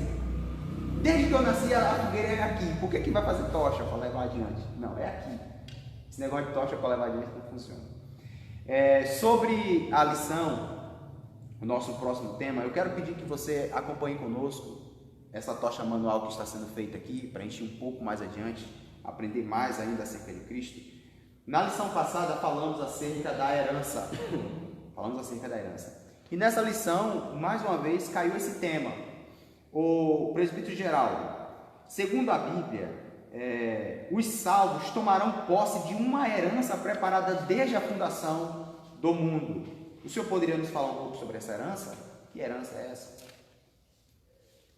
Desde que eu nasci, a fogueira é aqui. Por que vai fazer tocha para levar adiante? Não, é aqui. Esse negócio de tocha para levar adiante não funciona. Sobre a lição, o nosso próximo tema, eu quero pedir que você acompanhe conosco essa tocha manual que está sendo feita aqui, para a gente ir um pouco mais adiante, aprender mais ainda acerca de Cristo. Na lição passada falamos acerca da herança. E nessa lição, mais uma vez, caiu esse tema. O presbítero Geraldo, segundo a Bíblia, os salvos tomarão posse de uma herança preparada desde a fundação do mundo. O senhor poderia nos falar um pouco sobre essa herança? Que herança é essa?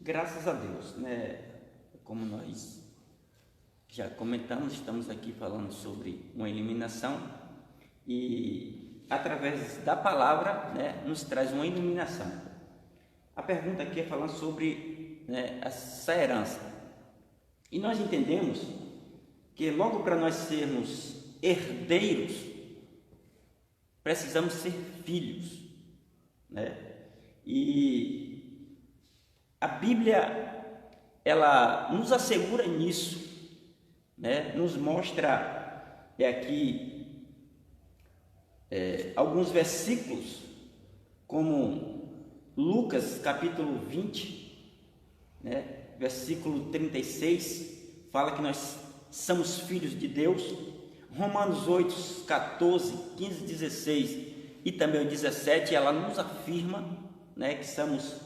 Graças a Deus, né? Como nós já comentamos, estamos aqui falando sobre uma eliminação e através da palavra, né, nos traz uma iluminação. A pergunta aqui é falando sobre, né, essa herança. E nós entendemos que logo para nós sermos herdeiros, precisamos ser filhos, né? E a Bíblia, ela nos assegura nisso, né? Nos mostra aqui alguns versículos, como Lucas capítulo 20, né? Versículo 36, fala que nós somos filhos de Deus. Romanos 8, 14, 15, 16 e também o 17, ela nos afirma, né, que somos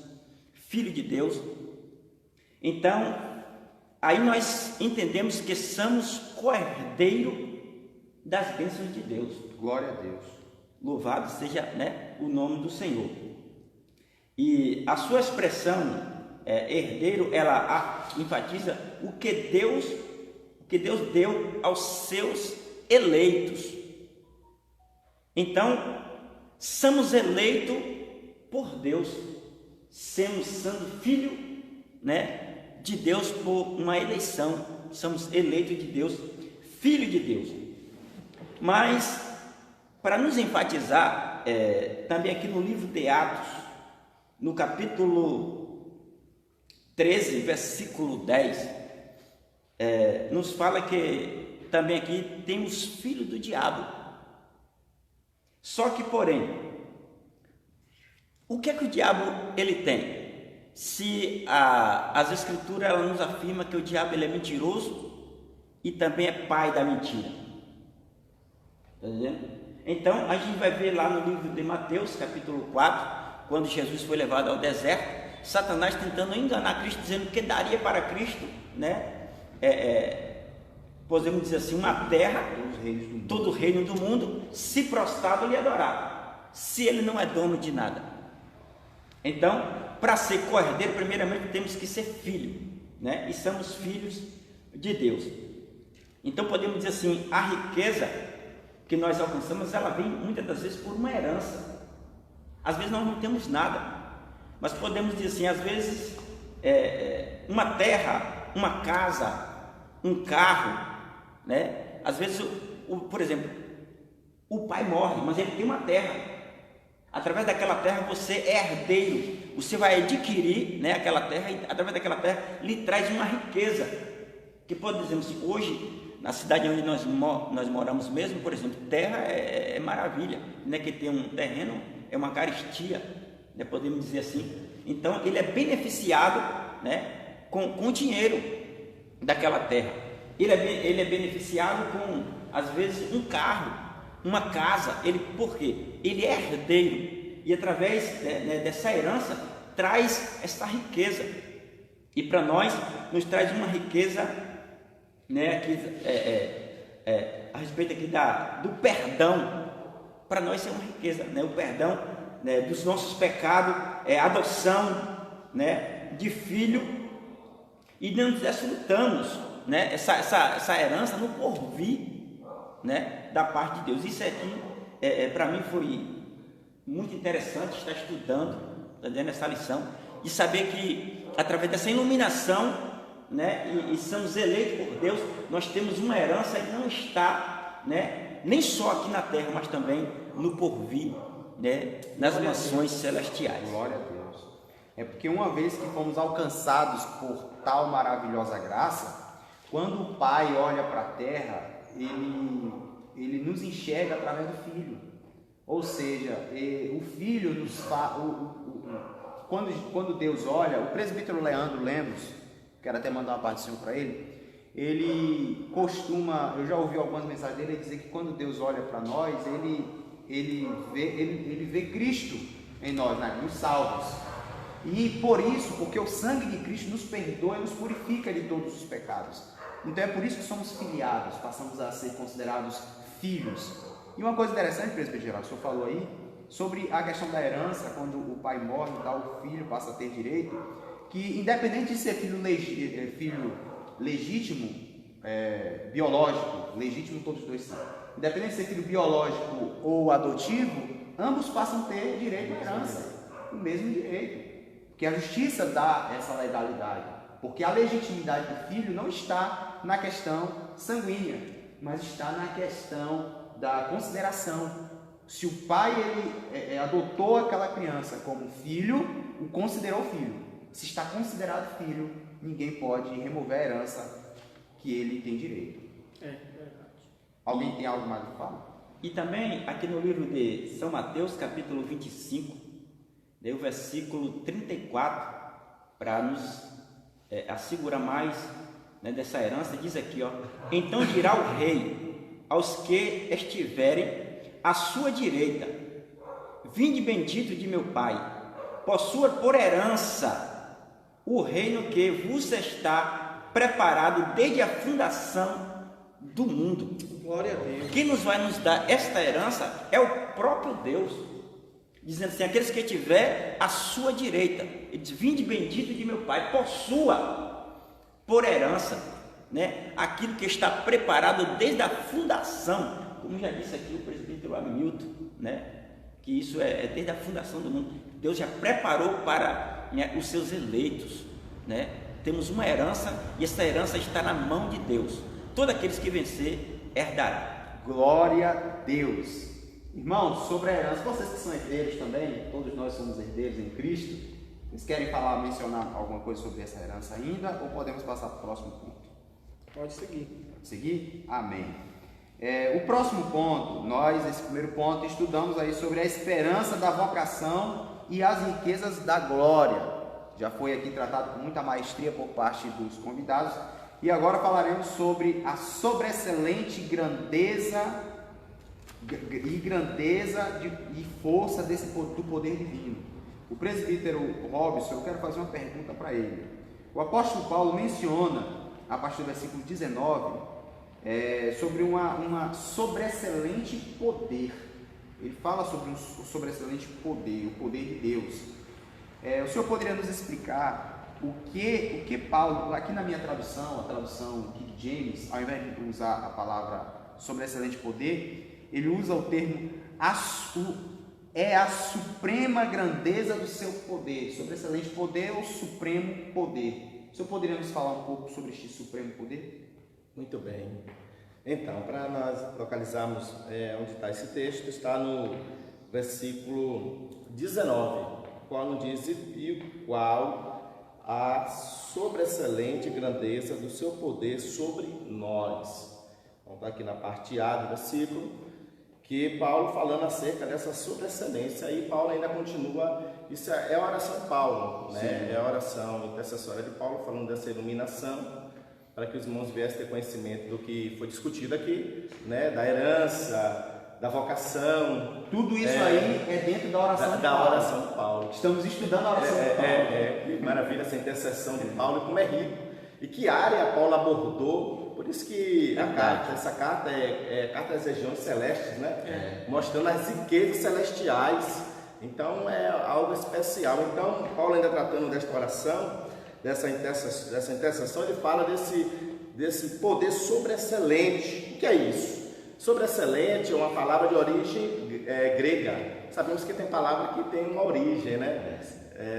filhos de Deus. Então, aí nós entendemos que somos co-herdeiro das bênçãos de Deus. Glória a Deus. Louvado seja, né, o nome do Senhor. E a sua expressão herdeiro, ela enfatiza o que Deus deu aos seus eleitos. Então, somos eleitos por Deus, sendo filho, né, de Deus por uma eleição, somos eleitos de Deus, filho de Deus. Mas, para nos enfatizar, também aqui no livro de Atos, no capítulo 13, versículo 10, nos fala que também aqui tem os filhos do diabo. Só que, porém, o que é que o diabo ele tem? Se as escrituras ela nos afirma que o diabo ele é mentiroso e também é pai da mentira. Está entendendo? Então, a gente vai ver lá no livro de Mateus, capítulo 4, quando Jesus foi levado ao deserto, Satanás tentando enganar Cristo, dizendo que daria para Cristo, né? Podemos dizer assim, uma terra, todo o reino do mundo, se prostrado lhe adorar, se ele não é dono de nada. Então, para ser cordeiro, primeiramente temos que ser filho, né? E somos filhos de Deus. Então, podemos dizer assim, a riqueza que nós alcançamos, ela vem muitas das vezes por uma herança. Às vezes nós não temos nada, mas podemos dizer assim, às vezes uma terra, uma casa, um carro, né? Às vezes, por exemplo, o pai morre, mas ele tem uma terra. Através daquela terra você é herdeiro, você vai adquirir, né, aquela terra, e através daquela terra lhe traz uma riqueza, que pode dizer assim, hoje na cidade onde nós moramos mesmo, por exemplo, terra é maravilha, né, que tem um terreno, é uma carestia, né, podemos dizer assim. Então ele é beneficiado, né, com o dinheiro daquela terra. Ele é beneficiado com, às vezes, um carro, uma casa. Por quê? Ele é herdeiro e através dessa herança traz essa riqueza. E para nós, nos traz uma riqueza, né, a respeito aqui do perdão. Para nós é uma riqueza, né, o perdão, né, dos nossos pecados, adoção, né, de filho. E nós desfrutamos, né, essa herança no porvir, né, da parte de Deus. Isso aqui, para mim, foi muito interessante estar estudando, entendendo essa lição, e saber que através dessa iluminação, né, e somos eleitos por Deus, nós temos uma herança e não está, né, nem só aqui na terra, mas também no porvir, né, nas mansões celestiais. Glória a Deus. É porque uma vez que fomos alcançados por tal maravilhosa graça, quando o Pai olha para a terra, ele nos enxerga através do Filho. Ou seja, o Filho nos faz. Quando Deus olha, o presbítero Leandro Lemos, quero até mandar uma partição para ele costuma, eu já ouvi algumas mensagens dele dizer que quando Deus olha para nós, ele vê Cristo em nós, né, nos salvos. E por isso, porque o sangue de Cristo nos perdoa e nos purifica de todos os pecados. Então é por isso que somos filiados, passamos a ser considerados filhos. E uma coisa interessante, presbítero Geraldo, o senhor falou aí, sobre a questão da herança, quando o pai morre e tal, o filho passa a ter direito, que independente de ser filho legítimo, biológico, legítimo todos os dois são, independente de ser filho biológico ou adotivo, ambos passam a ter direito à herança, o mesmo direito. Porque a justiça dá essa legalidade, porque a legitimidade do filho não está na questão sanguínea, mas está na questão da consideração. Se o pai adotou aquela criança como filho, o considerou filho. Se está considerado filho, ninguém pode remover a herança que ele tem direito. É verdade. Alguém tem algo mais a falar? E também aqui no livro de São Mateus, capítulo 25, o versículo 34, para nos assegurar mais, né, dessa herança, diz aqui, ó: então dirá o rei aos que estiverem à sua direita: vinde bendito de meu pai, possua por herança o reino que vos está preparado desde a fundação do mundo. Glória a Deus. Quem vai nos dar esta herança é o próprio Deus, dizendo assim: aqueles que estiver à sua direita, ele diz: vinde bendito de meu pai, possua por herança, né, aquilo que está preparado desde a fundação, como já disse aqui o presbítero Hamilton, né, que isso é desde a fundação do mundo. Deus já preparou para os seus eleitos, né? Temos uma herança e essa herança está na mão de Deus. Todos aqueles que vencer herdarão. Glória a Deus. Irmãos, sobre a herança, vocês que são herdeiros também, todos nós somos herdeiros em Cristo. Vocês querem mencionar alguma coisa sobre essa herança ainda, ou podemos passar para o próximo ponto? Pode seguir. Seguir? Amém. O próximo ponto, esse primeiro ponto, estudamos aí sobre a esperança da vocação e as riquezas da glória. Já foi aqui tratado com muita maestria por parte dos convidados. E agora falaremos sobre a sobreexcelente grandeza e força do poder divino. O presbítero Robson, eu quero fazer uma pergunta para ele. O apóstolo Paulo menciona, a partir do versículo 19, sobre uma sobreexcelente poder. Ele fala sobre um sobreexcelente poder, o poder de Deus. O senhor poderia nos explicar o que Paulo, aqui na minha tradução, a tradução King James, ao invés de usar a palavra sobreexcelente poder, ele usa o termo a suprema grandeza do seu poder. Sobreexcelente poder ou supremo poder. O senhor poderia nos falar um pouco sobre este supremo poder? Muito bem. Então, para nós localizarmos onde está esse texto, está no versículo 19, qual nos diz: e o qual a sobreexcelente grandeza do seu poder sobre nós. Então está aqui na parte A do versículo, que Paulo falando acerca dessa sobreexcelência. Aí Paulo ainda continua, isso é a oração de Paulo, né? Sim. É a oração intercessória de Paulo, falando dessa iluminação, para que os irmãos viessem ter conhecimento do que foi discutido aqui, né? Da herança, da vocação. Tudo isso aí é dentro da oração de Paulo. Oração de Paulo. Estamos estudando a oração de Paulo. Que maravilha essa intercessão de Paulo, e como é rico. E que área Paulo abordou. Por isso que essa carta é carta das regiões celestes, né? Mostrando as riquezas celestiais. Então é algo especial. Então Paulo, ainda tratando desta oração, dessa intercessão, ele fala desse poder sobreexcelente. O que é isso? Sobreexcelente é uma palavra de origem grega. Sabemos que tem palavra que tem uma origem, né?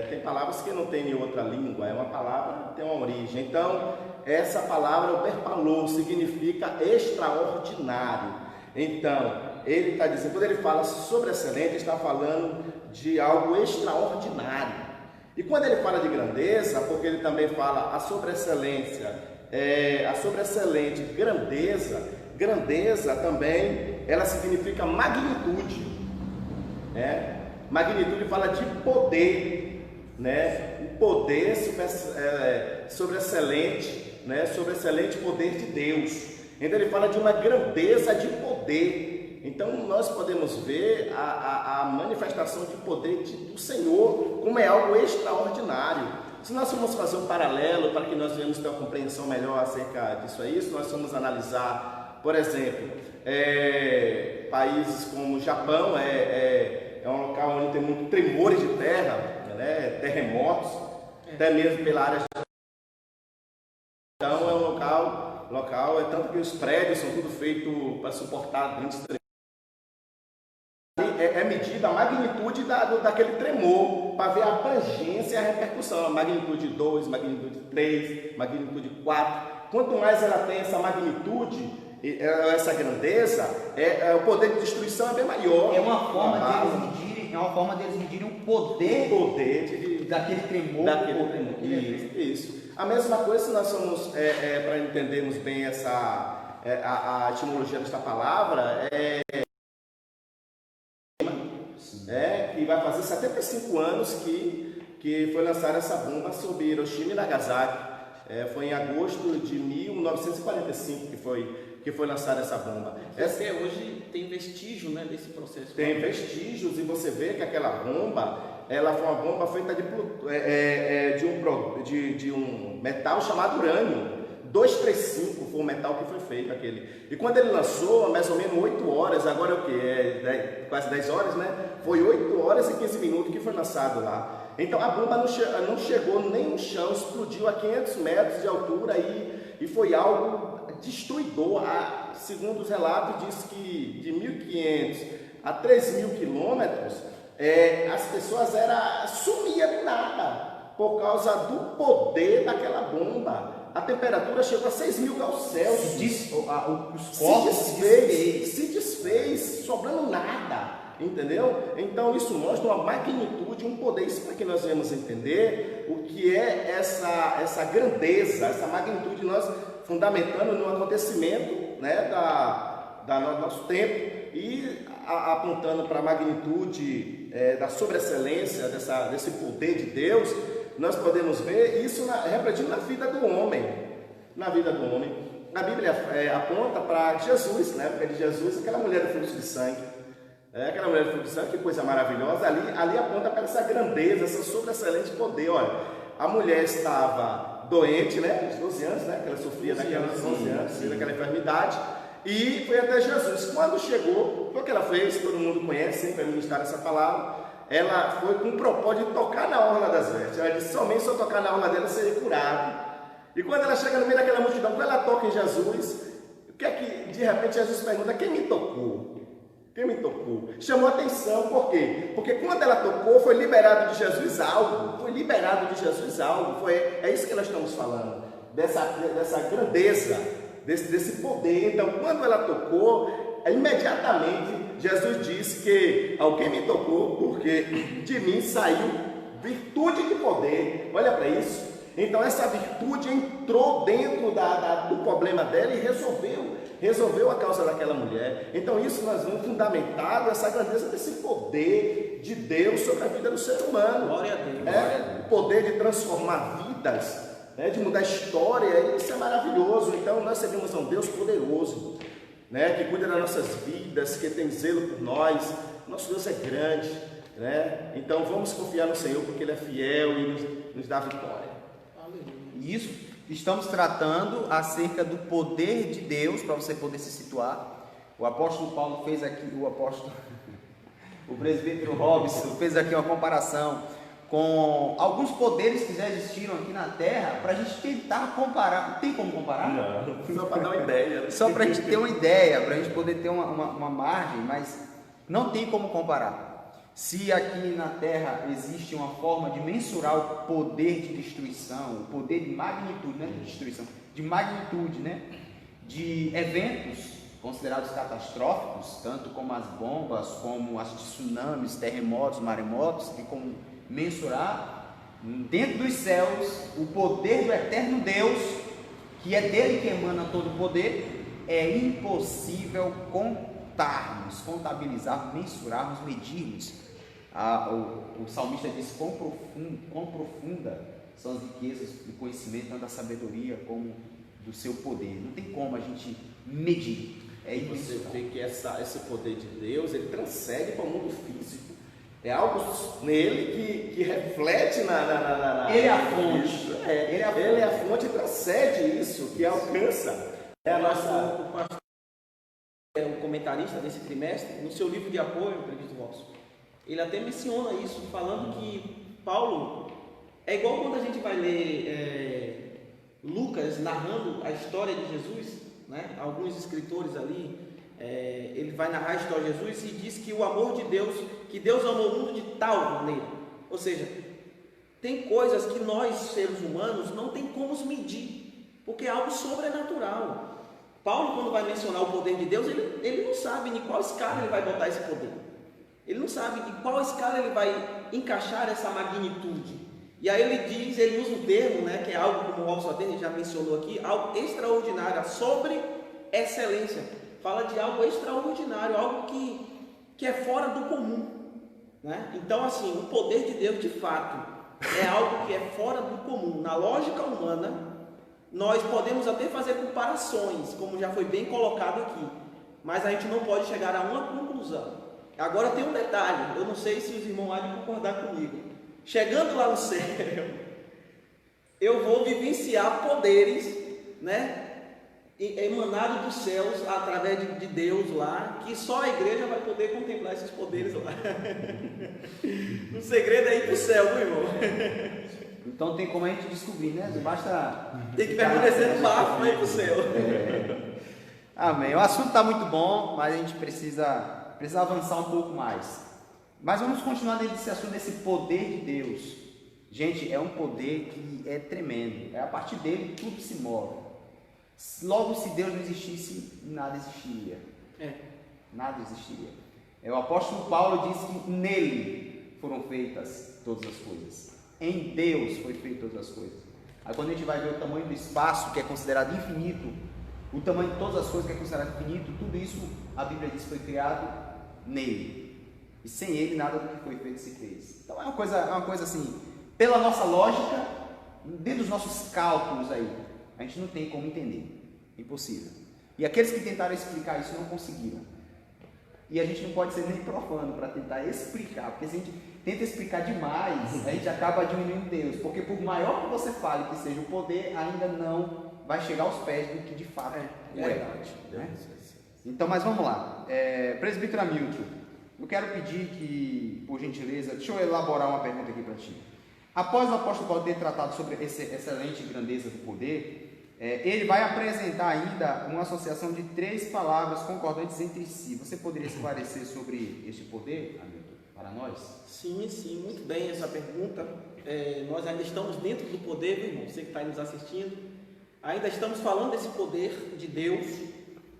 Tem palavras que não tem em outra língua, é uma palavra que tem uma origem. Então, essa palavra, oberpalô, significa extraordinário. Então, ele está dizendo, quando ele fala sobreexcelente, ele está falando de algo extraordinário. E quando ele fala de grandeza, porque ele também fala a sobreexcelência, a sobreexcelente grandeza também, ela significa magnitude, né? Magnitude fala de poder, né? O poder sobreexcelente, né? Sobreexcelente poder de Deus. Então ele fala de uma grandeza de poder. Então nós podemos ver a manifestação de poder do Senhor como é algo extraordinário. Se nós formos fazer um paralelo para que nós venhamos ter uma compreensão melhor acerca disso aí, se nós formos analisar, por exemplo, países como o Japão, é um local onde tem muitos tremores de terra, né, terremotos, até mesmo pela área. Então é um local, tanto que os prédios são tudo feitos para suportar grandes tremores. É medida a magnitude daquele tremor, para ver a abrangência e a repercussão. A magnitude 2, magnitude 3, magnitude 4. Quanto mais ela tem essa magnitude, essa grandeza, o poder de destruição é bem maior. É uma forma deles medirem o poder daquele tremor. Isso. A mesma coisa, se nós somos, para entendermos bem a etimologia desta palavra, que vai fazer 75 anos que foi lançada essa bomba sobre Hiroshima e Nagasaki. Foi em agosto de 1945 que foi lançada essa bomba. Até hoje tem vestígio, né, desse processo. Tem vestígios, e você vê que aquela bomba, ela foi uma bomba feita de um metal chamado urânio. 235 foi o metal que foi feito aquele. E quando ele lançou, mais ou menos 8 horas, agora é o que? Quase 10 horas, né? Foi 8 horas e 15 minutos que foi lançado lá. Então a bomba não chegou nem no chão, explodiu a 500 metros de altura e foi algo destruidor. Segundo os relatos, diz que de 1.500 a 3.000 quilômetros, as pessoas sumiam do nada. por causa do poder daquela bomba. A temperatura chegou a 6.000 graus Celsius. Os corpos se desfez, sobrando nada. Entendeu? Então isso mostra uma magnitude, um poder. Isso para que nós venhamos entender o que é essa grandeza, essa magnitude, nós fundamentando no acontecimento, né, do nosso tempo e apontando para a magnitude da sobreexcelência desse poder de Deus. Nós podemos ver isso refletindo na vida do homem. Na vida do homem. A Bíblia aponta para Jesus, na época de Jesus, aquela mulher do fluxo de sangue. Aquela mulher do fluxo de sangue, que coisa maravilhosa. Ali aponta para essa grandeza, esse sobreexcelente poder. Olha, a mulher estava doente, né? Aos 12 anos, né? Que ela sofria daquelas 12 anos, daquela enfermidade. E foi até Jesus. Quando chegou, o que ela fez? Todo mundo conhece, sempre vai ministrar essa palavra. Ela foi com o propósito de tocar na orla das vestes. Ela disse: somente se eu tocar na orla dela, serei curado. E quando ela chega no meio daquela multidão, quando ela toca em Jesus, o que é que de repente Jesus pergunta: quem me tocou? Quem me tocou? Chamou atenção, por quê? Porque quando ela tocou, foi liberado de Jesus algo. Foi liberado de Jesus algo. É isso que nós estamos falando, dessa grandeza, desse poder. Então, quando ela tocou, imediatamente Jesus disse que alguém me tocou, porque de mim saiu virtude de poder. Olha para isso. Então essa virtude entrou dentro do problema dela e resolveu a causa daquela mulher. Então isso nós vemos fundamentado, essa grandeza desse poder de Deus sobre a vida do ser humano. Glória a Deus. O poder de transformar vidas, de mudar a história. Isso é maravilhoso. Então nós servimos a um Deus poderoso, que cuida das nossas vidas, que tem zelo por nós. Nosso Deus é grande, Então vamos confiar no Senhor, porque Ele é fiel e nos dá vitória. Isso, estamos tratando acerca do poder de Deus, para você poder se situar. O apóstolo Paulo fez aqui, o presbítero Robson fez aqui uma comparação com alguns poderes que já existiram aqui na Terra, para a gente tentar comparar. Não tem como comparar? Não, só para dar uma ideia. Só para a gente ter uma ideia, para a gente poder ter uma margem, mas não tem como comparar. Se aqui na Terra existe uma forma de mensurar o poder de destruição, o poder de magnitude, não é de destruição, de magnitude, de eventos considerados catastróficos, tanto como as bombas, como as tsunamis, terremotos, maremotos, tem como mensurar dentro dos céus o poder do eterno Deus, que é dele que emana todo o poder. É impossível contarmos, contabilizarmos, mensurarmos, medirmos. O salmista diz quão profunda são as riquezas do conhecimento, tanto da sabedoria como do seu poder. Não tem como a gente medir. Você vê que esse poder de Deus, ele transcende para o mundo físico. É algo nele que reflete Ele é a fonte. Ele é a fonte e transcende isso, que alcança. O comentarista desse trimestre, no seu livro de apoio, acredito vosso, ele até menciona isso, falando que Paulo é igual quando a gente vai ler Lucas narrando a história de Jesus, Alguns escritores ali, ele vai narrar a história de Jesus e diz que o amor de Deus, que Deus amou o mundo de tal maneira. Ou seja, tem coisas que nós, seres humanos, não tem como medir, porque é algo sobrenatural. Paulo, quando vai mencionar o poder de Deus, ele não sabe em qual escala ele vai botar esse poder. Ele não sabe em qual escala ele vai encaixar essa magnitude. E aí ele usa um termo, que é algo, como o Robson já mencionou aqui, algo extraordinário, sobre excelência. Fala de algo extraordinário, algo que é fora do comum. Então, assim, o poder de Deus, de fato, é algo que é fora do comum. Na lógica humana, nós podemos até fazer comparações, como já foi bem colocado aqui, mas a gente não pode chegar a uma conclusão. Agora tem um detalhe, eu não sei se os irmãos vão concordar comigo. Chegando lá no céu, eu vou vivenciar poderes, emanados dos céus através de Deus lá, que só a igreja vai poder contemplar esses poderes lá. O segredo é ir para o céu, meu irmão. Então tem como a gente descobrir, Basta. Tem que permanecer no barco para ir para o céu. Amém. O assunto está muito bom, mas a gente precisa avançar um pouco mais. Mas vamos continuar nesse assunto, desse poder de Deus. Gente, é um poder que é tremendo. É a partir dele que tudo se move. Logo, se Deus não existisse, nada existiria. Nada existiria. O apóstolo Paulo diz que nele foram feitas todas as coisas. Em Deus foi feito todas as coisas. Aí quando a gente vai ver o tamanho do espaço, que é considerado infinito, o tamanho de todas as coisas que é considerado infinito, tudo isso, a Bíblia diz, foi criado nele. E sem ele, nada do que foi feito se fez. Então é uma coisa assim, pela nossa lógica, dentro dos nossos cálculos aí, a gente não tem como entender. Impossível. E aqueles que tentaram explicar isso não conseguiram. E a gente não pode ser nem profano para tentar explicar, porque se a gente tenta explicar demais, a gente acaba diminuindo Deus, porque por maior que você fale que seja o poder, ainda não vai chegar aos pés do que de fato é verdade. Né? Então, mas vamos lá. Presbítero Hamilton, eu quero pedir que, por gentileza, deixa eu elaborar uma pergunta aqui para ti. Após o apóstolo Paulo ter tratado sobre essa excelente grandeza do poder, ele vai apresentar ainda uma associação de 3 palavras concordantes entre si. Você poderia esclarecer sobre este poder, Hamilton, para nós? Sim, muito bem essa pergunta. Nós ainda estamos dentro do poder, meu irmão, você que está aí nos assistindo, ainda estamos falando desse poder de Deus.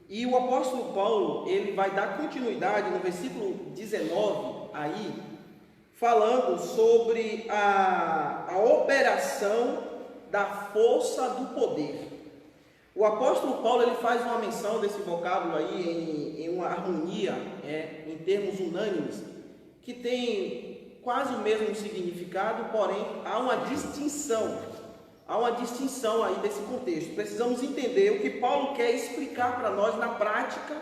E o apóstolo Paulo, ele vai dar continuidade no versículo 19 aí, falando sobre a operação da força do poder. O apóstolo Paulo, ele faz uma menção desse vocábulo aí em uma harmonia, em termos unânimes, que tem quase o mesmo significado, porém há uma distinção aí desse contexto. Precisamos entender o que Paulo quer explicar para nós na prática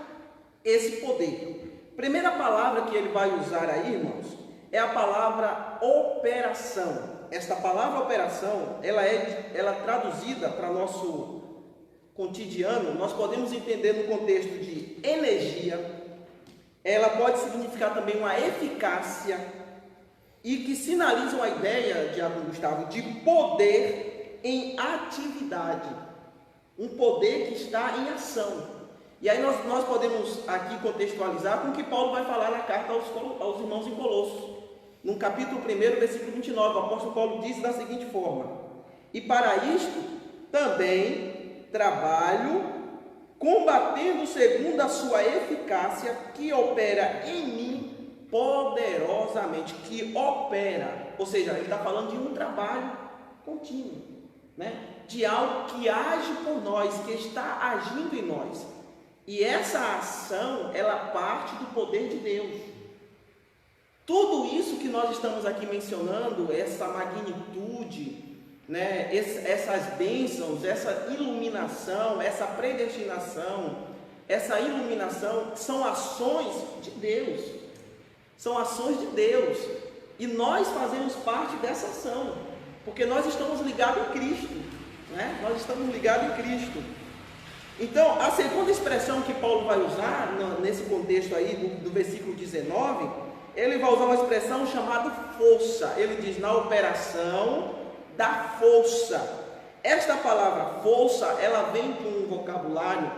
esse poder. Primeira palavra que ele vai usar aí, irmãos, é a palavra operação. Esta palavra operação, ela traduzida para nosso cotidiano, nós podemos entender no contexto de energia, ela pode significar também uma eficácia, e que sinalizam a ideia, Diácono Gustavo, de poder em atividade, um poder que está em ação. E aí nós podemos aqui contextualizar com o que Paulo vai falar na carta aos irmãos em Colossos. No capítulo 1, versículo 29, o apóstolo Paulo diz da seguinte forma: e para isto também trabalho, combatendo segundo a sua eficácia, que opera em mim poderosamente, que opera, ou seja, ele está falando de um trabalho contínuo, né? De algo que age por nós, que está agindo em nós. E essa ação, ela parte do poder de Deus. Tudo isso que nós estamos aqui mencionando, essa magnitude, né, essas bênçãos, essa iluminação, essa predestinação, essa iluminação, são ações de Deus. São ações de Deus. E nós fazemos parte dessa ação, porque nós estamos ligados em Cristo, né? Nós estamos ligados em Cristo. Então, a segunda expressão que Paulo vai usar nesse contexto aí do versículo 19, ele vai usar uma expressão chamada força. Ele diz: na operação da força. Esta palavra força, ela vem com um vocabulário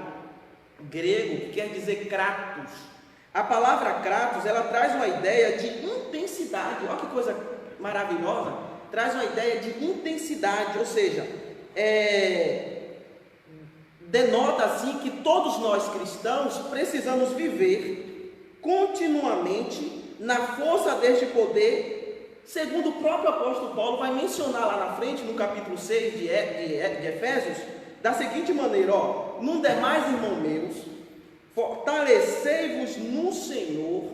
grego que quer dizer kratos. A palavra kratos, ela traz uma ideia de intensidade. Olha que coisa maravilhosa. Traz uma ideia de intensidade, ou seja, denota assim que todos nós cristãos precisamos viver continuamente na força deste poder, segundo o próprio apóstolo Paulo vai mencionar lá na frente, no capítulo 6 de Efésios, da seguinte maneira: num demais, irmãos meus, fortalecei-vos no Senhor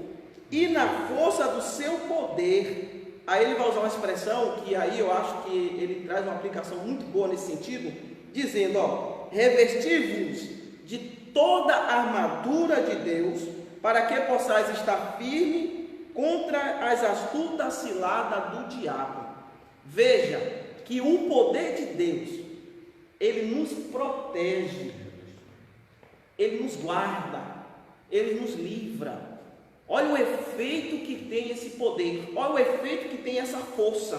e na força do seu poder. Aí ele vai usar uma expressão que aí eu acho que ele traz uma aplicação muito boa nesse sentido, dizendo: revesti-vos de toda a armadura de Deus, para que possais estar firme contra as astutas ciladas do diabo. Veja que o poder de Deus, ele nos protege, ele nos guarda, ele nos livra. Olha o efeito que tem esse poder, olha o efeito que tem essa força.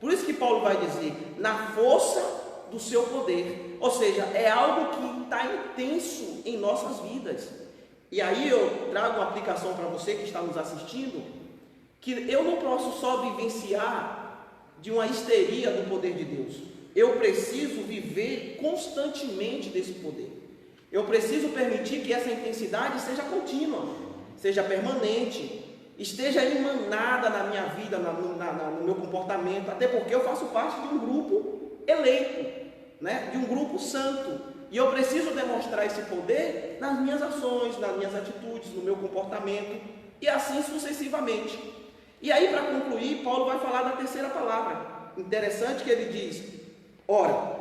Por isso que Paulo vai dizer: na força do seu poder, ou seja, é algo que está intenso em nossas vidas. E aí eu trago uma aplicação para você que está nos assistindo, que eu não posso só vivenciar de uma histeria do poder de Deus. Eu preciso viver constantemente desse poder. Eu preciso permitir que essa intensidade seja contínua, seja permanente, esteja emanada na minha vida, no meu comportamento, até porque eu faço parte de um grupo eleito, né? De um grupo santo, e eu preciso demonstrar esse poder nas minhas ações, nas minhas atitudes, no meu comportamento, e assim sucessivamente. E aí, para concluir, Paulo vai falar da terceira palavra. Interessante que ele diz: ora,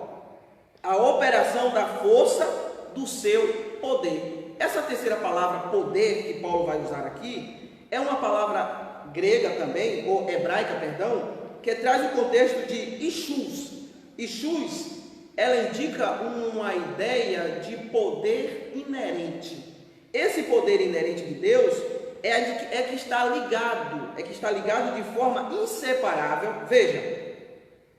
a operação da força do seu poder. Essa terceira palavra, poder, que Paulo vai usar aqui, é uma palavra grega também, ou hebraica, perdão, que traz o contexto de Ishus. Ishus, ela indica uma ideia de poder inerente. Esse poder inerente de Deus é que está ligado de forma inseparável. Veja,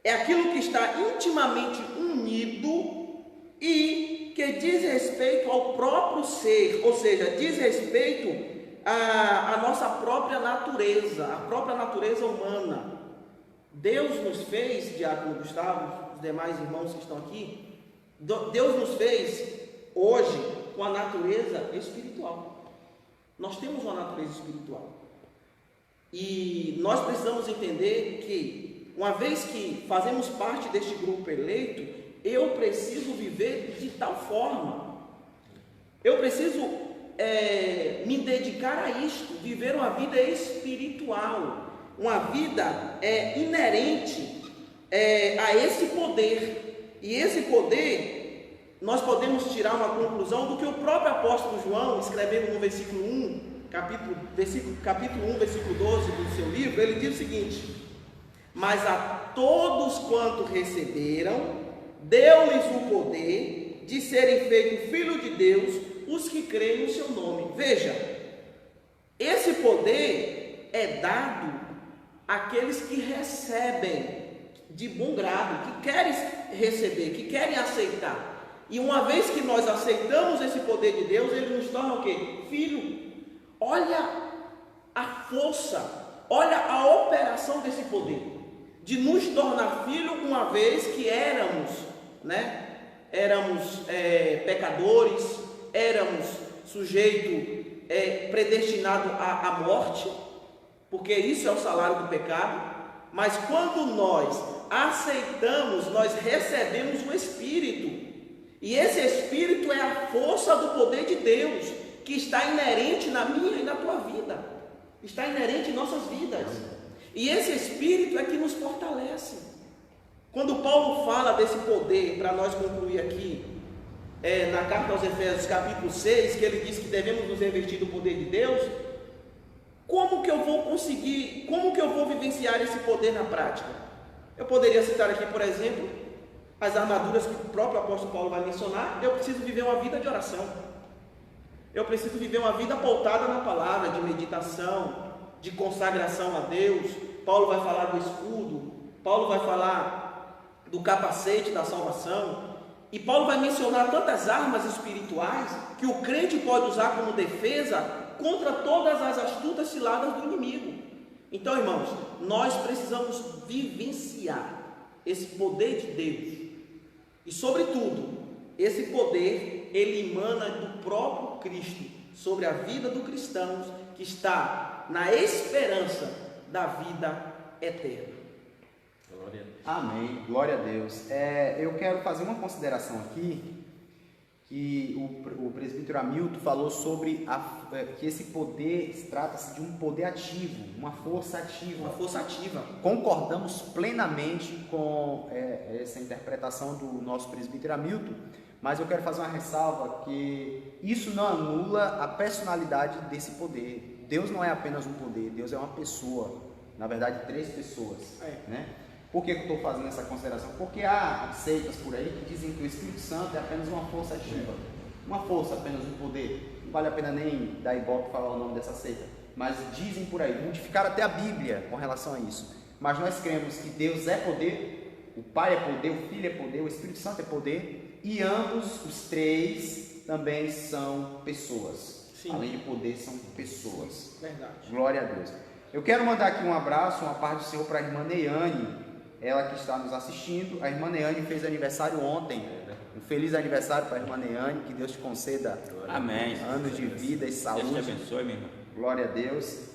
é aquilo que está intimamente unido e que diz respeito ao próprio ser, ou seja, diz respeito à nossa própria natureza, a própria natureza humana. Deus nos fez, Diácono Gustavo, os demais irmãos que estão aqui, Deus nos fez hoje com a natureza espiritual. Nós temos uma natureza espiritual. E nós precisamos entender que, uma vez que fazemos parte deste grupo eleito, eu preciso viver de tal forma. Eu preciso me dedicar a isto, viver uma vida espiritual, uma vida inerente a esse poder. E esse poder, nós podemos tirar uma conclusão do que o próprio apóstolo João, escrevendo no versículo 1, capítulo 1, versículo 12 do seu livro, ele diz o seguinte: mas a todos quanto receberam, deu-lhes o poder de serem feitos filhos de Deus, os que creem no seu nome. Veja, esse poder é dado àqueles que recebem de bom grado, que querem receber, que querem aceitar. E uma vez que nós aceitamos esse poder de Deus, ele nos torna o quê? Filho. Olha a força, olha a operação desse poder, de nos tornar filho, uma vez que éramos pecadores, éramos sujeito predestinado à morte, porque isso é o salário do pecado. Mas quando nós aceitamos, nós recebemos o Espírito, e esse Espírito é a força do poder de Deus, que está inerente na minha e na tua vida, está inerente em nossas vidas, e esse Espírito é que nos fortalece. Quando Paulo fala desse poder, para nós concluir aqui, na carta aos Efésios, capítulo 6, que ele diz que devemos nos revestir do poder de Deus, como que eu vou vivenciar esse poder na prática? Eu poderia citar aqui, por exemplo, as armaduras que o próprio apóstolo Paulo vai mencionar. Eu preciso viver uma vida de oração, eu preciso viver uma vida pautada na palavra, de meditação, de consagração a Deus. Paulo vai falar do escudo, Paulo vai falar do capacete da salvação, e Paulo vai mencionar tantas armas espirituais que o crente pode usar como defesa contra todas as astutas ciladas do inimigo. Então, irmãos, nós precisamos vivenciar esse poder de Deus, e sobretudo, esse poder, ele emana do próprio Cristo, sobre a vida do cristão, que está na esperança da vida eterna. Amém, glória a Deus. Eu quero fazer uma consideração aqui, que o presbítero Hamilton falou sobre que esse poder trata-se de um poder ativo, uma força ativa. Uma força ativa. Concordamos plenamente com essa interpretação do nosso presbítero Hamilton, mas eu quero fazer uma ressalva que isso não anula a personalidade desse poder. Deus não é apenas um poder, Deus é uma pessoa, na verdade 3 pessoas, né? Por que eu estou fazendo essa consideração? Porque há seitas por aí que dizem que o Espírito Santo é apenas uma força ativa, uma força, apenas um poder. Não vale a pena nem dar ibope falar o nome dessa seita, mas dizem por aí, modificaram até a Bíblia com relação a isso. Mas nós cremos que Deus é poder, o Pai é poder, o Filho é poder, o Espírito Santo é poder, e ambos, os 3, também são pessoas. Sim. Além de poder, são pessoas. Verdade. Glória a Deus. Eu quero mandar aqui um abraço, uma paz do Senhor para a irmã Neiane, ela que está nos assistindo. A irmã Neane fez aniversário ontem. Um feliz aniversário para a irmã Neane, que Deus te conceda Amém. anos de vida e saúde. Deus te abençoe, meu irmão. Glória a Deus.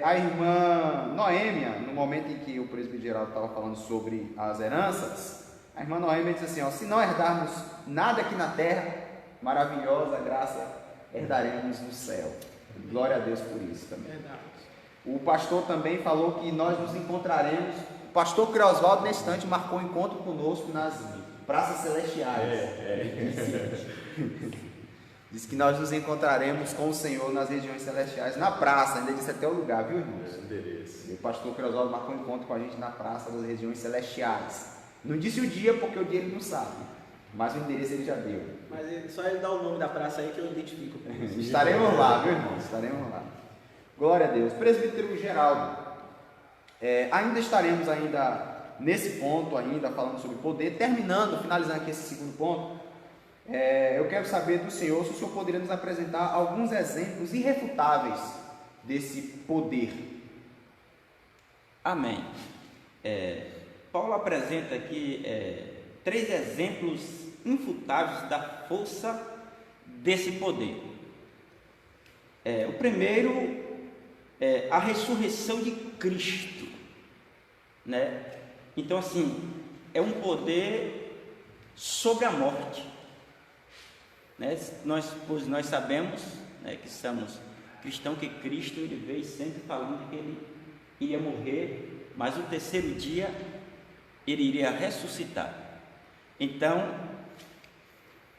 A irmã Noêmia, no momento em que o presbítero Geraldo estava falando sobre as heranças, a irmã Noêmia disse assim, ó, se não herdarmos nada aqui na terra, maravilhosa graça herdaremos no céu. Glória a Deus por isso também. Verdade. O pastor também falou que nós nos encontraremos. O pastor Creosvaldo, nesse instante, marcou um encontro conosco nas praças celestiais. Diz que nós nos encontraremos com o Senhor nas regiões celestiais, na praça, ainda disse até o lugar, viu, irmãos? O pastor Creosvaldo marcou um encontro com a gente na praça das regiões celestiais. Não disse o dia, porque o dia ele não sabe, mas o endereço ele já deu. Mas só ele dá o nome da praça aí que eu identifico. Estaremos lá, viu, irmãos? Estaremos lá. Glória a Deus. Presbítero Geraldo, ainda estaremos nesse ponto, falando sobre poder, finalizando aqui esse segundo ponto. Eu quero saber do Senhor se o Senhor poderia nos apresentar alguns exemplos irrefutáveis desse poder. Amém. Paulo apresenta aqui 3 exemplos infutáveis da força desse poder. O primeiro é a ressurreição de Cristo, né? Então, assim, é um poder sobre a morte, né? Pois nós sabemos, né, que somos cristãos, que Cristo ele veio sempre falando que ele iria morrer, mas no terceiro dia ele iria ressuscitar. Então,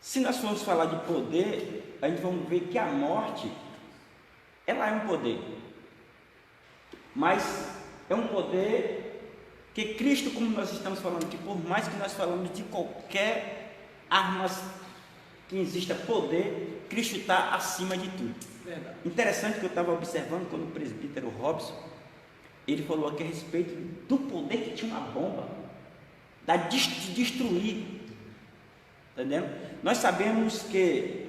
se nós formos falar de poder, a gente vamos ver que a morte, ela é um poder, mas é um poder que Cristo, como nós estamos falando aqui, por mais que nós falamos de qualquer armas que exista poder, Cristo está acima de tudo. Verdade. Interessante que eu estava observando quando o presbítero Robson, ele falou aqui a respeito do poder que tinha uma bomba, de destruir, entendeu? Nós sabemos que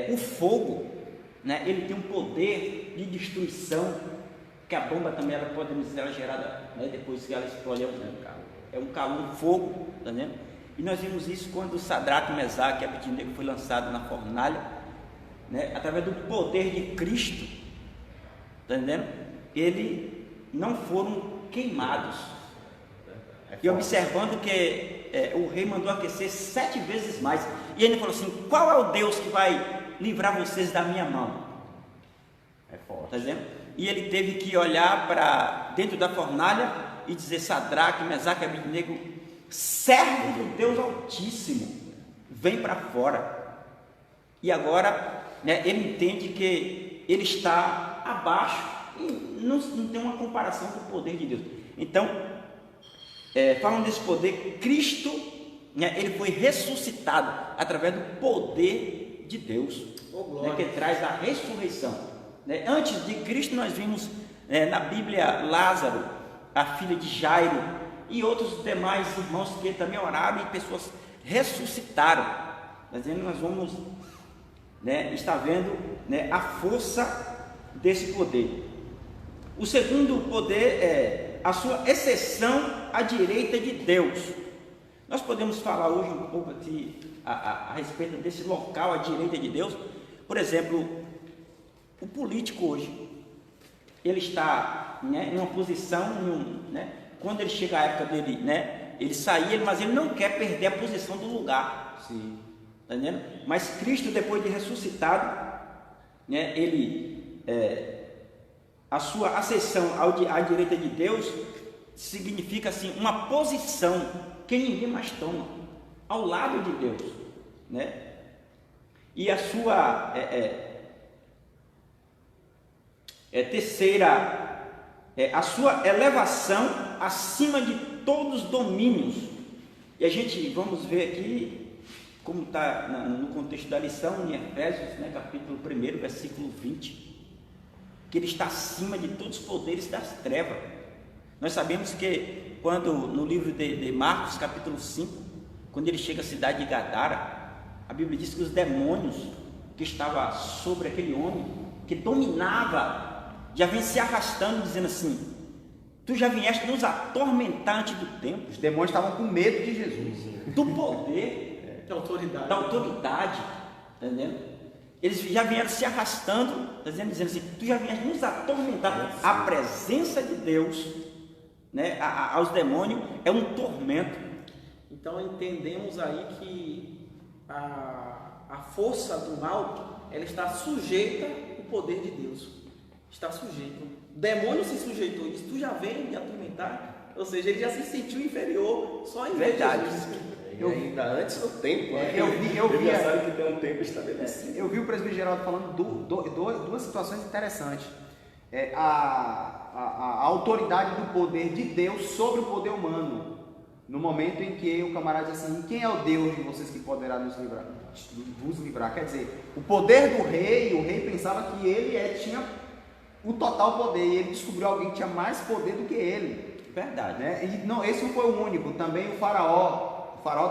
o fogo, né, ele tem um poder de destruição, que a bomba também ela pode ser gerada, né, depois que ela explode, é um calor, um fogo, entendeu? E nós vimos isso quando Sadraque, Mesaque e Abednego foi lançado na fornalha, né, através do poder de Cristo, entendendo? Eles não foram queimados. E observando que o rei mandou aquecer 7 vezes mais. E ele falou assim: qual é o Deus que vai livrar vocês da minha mão? É forte. Tá vendo? E ele teve que olhar para dentro da fornalha e dizer: Sadraque, Mesaque e Abednego, servo do Deus Altíssimo, vem para fora. E agora, né, ele entende que ele está abaixo e não tem uma comparação com o poder de Deus. Então, falando desse poder, Cristo, né, ele foi ressuscitado através do poder de Deus, né, que traz a ressurreição, né? Antes de Cristo nós vimos na Bíblia Lázaro, a filha de Jairo e outros demais irmãos que também oraram e pessoas ressuscitaram. Nós vamos, né, estar vendo, né, a força desse poder. O segundo poder é a sua exceção à direita de Deus. Nós podemos falar hoje um pouco aqui a respeito desse local à direita de Deus. Por exemplo, o político hoje, ele está, né, em uma posição, né, quando ele chega à época dele, né, ele sair, mas ele não quer perder a posição do lugar. Sim. Tá entendendo? Mas Cristo, depois de ressuscitado, né, ele a sua acessão à direita de Deus significa assim uma posição que ninguém mais toma ao lado de Deus, né? E a sua terceira, a sua elevação acima de todos os domínios. E a gente vamos ver aqui como está no contexto da lição em Efésios, né, capítulo 1, versículo 20. Que ele está acima de todos os poderes das trevas. Nós sabemos que quando no livro de Marcos, capítulo 5, quando ele chega à cidade de Gadara, a Bíblia diz que os demônios que estavam sobre aquele homem, que dominava, já vem se arrastando, dizendo assim: Tu já vieste nos atormentar antes do tempo. Os demônios estavam com medo de Jesus. Do poder, Da autoridade. da autoridade, tá entendendo? Eles já vieram se arrastando, tá dizendo assim, tu já vieste nos atormentar. A presença de Deus, né, aos demônios é um tormento. Então entendemos aí que a força do mal, ela está sujeita ao poder de Deus. Está sujeito. O demônio se sujeitou, disse, tu já vem me atormentar? Ou seja, ele já se sentiu inferior só em ver Verdade. Jesus. E ainda antes do tempo, né? Eu vi, Ele já sabe que tem um tempo estabelecido. Eu vi o presbítero Geraldo falando duas situações interessantes. A autoridade do poder de Deus sobre o poder humano. No momento em que o camarada diz assim, quem é o Deus de vocês que poderá vos livrar? Quer dizer, o poder do rei, o rei pensava que ele tinha o total poder, e ele descobriu alguém que tinha mais poder do que ele. Verdade. Né? E não, esse não foi o único, também o faraó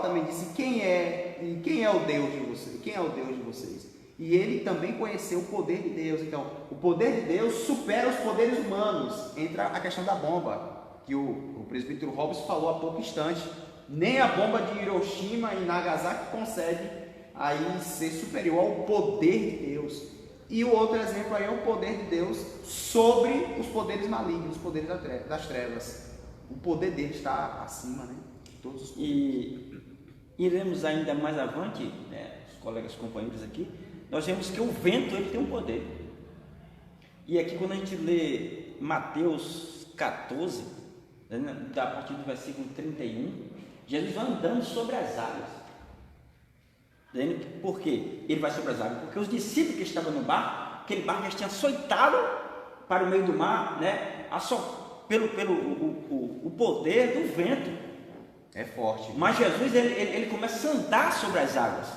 também disse, quem é o Deus de vocês? Quem é o Deus de vocês? E ele também conheceu o poder de Deus. Então, o poder de Deus supera os poderes humanos. Entra a questão da bomba, que o presbítero Robson falou há pouco instante. Nem a bomba de Hiroshima e Nagasaki consegue aí ser superior ao poder de Deus. E o outro exemplo aí é o poder de Deus sobre os poderes malignos, os poderes das trevas. O poder dele está acima, né? Todos os poderes. E iremos ainda mais avante, né, os colegas companheiros aqui, nós vemos que o vento ele tem um poder. E aqui quando a gente lê Mateus 14, a partir do versículo 31, Jesus vai andando sobre as águas. Por quê? Ele vai sobre as águas? Porque os discípulos que estavam no barco, aquele barco já tinha açoitado para o meio do mar, né? Pelo o poder do vento. É forte. Mas Jesus ele começa a andar sobre as águas.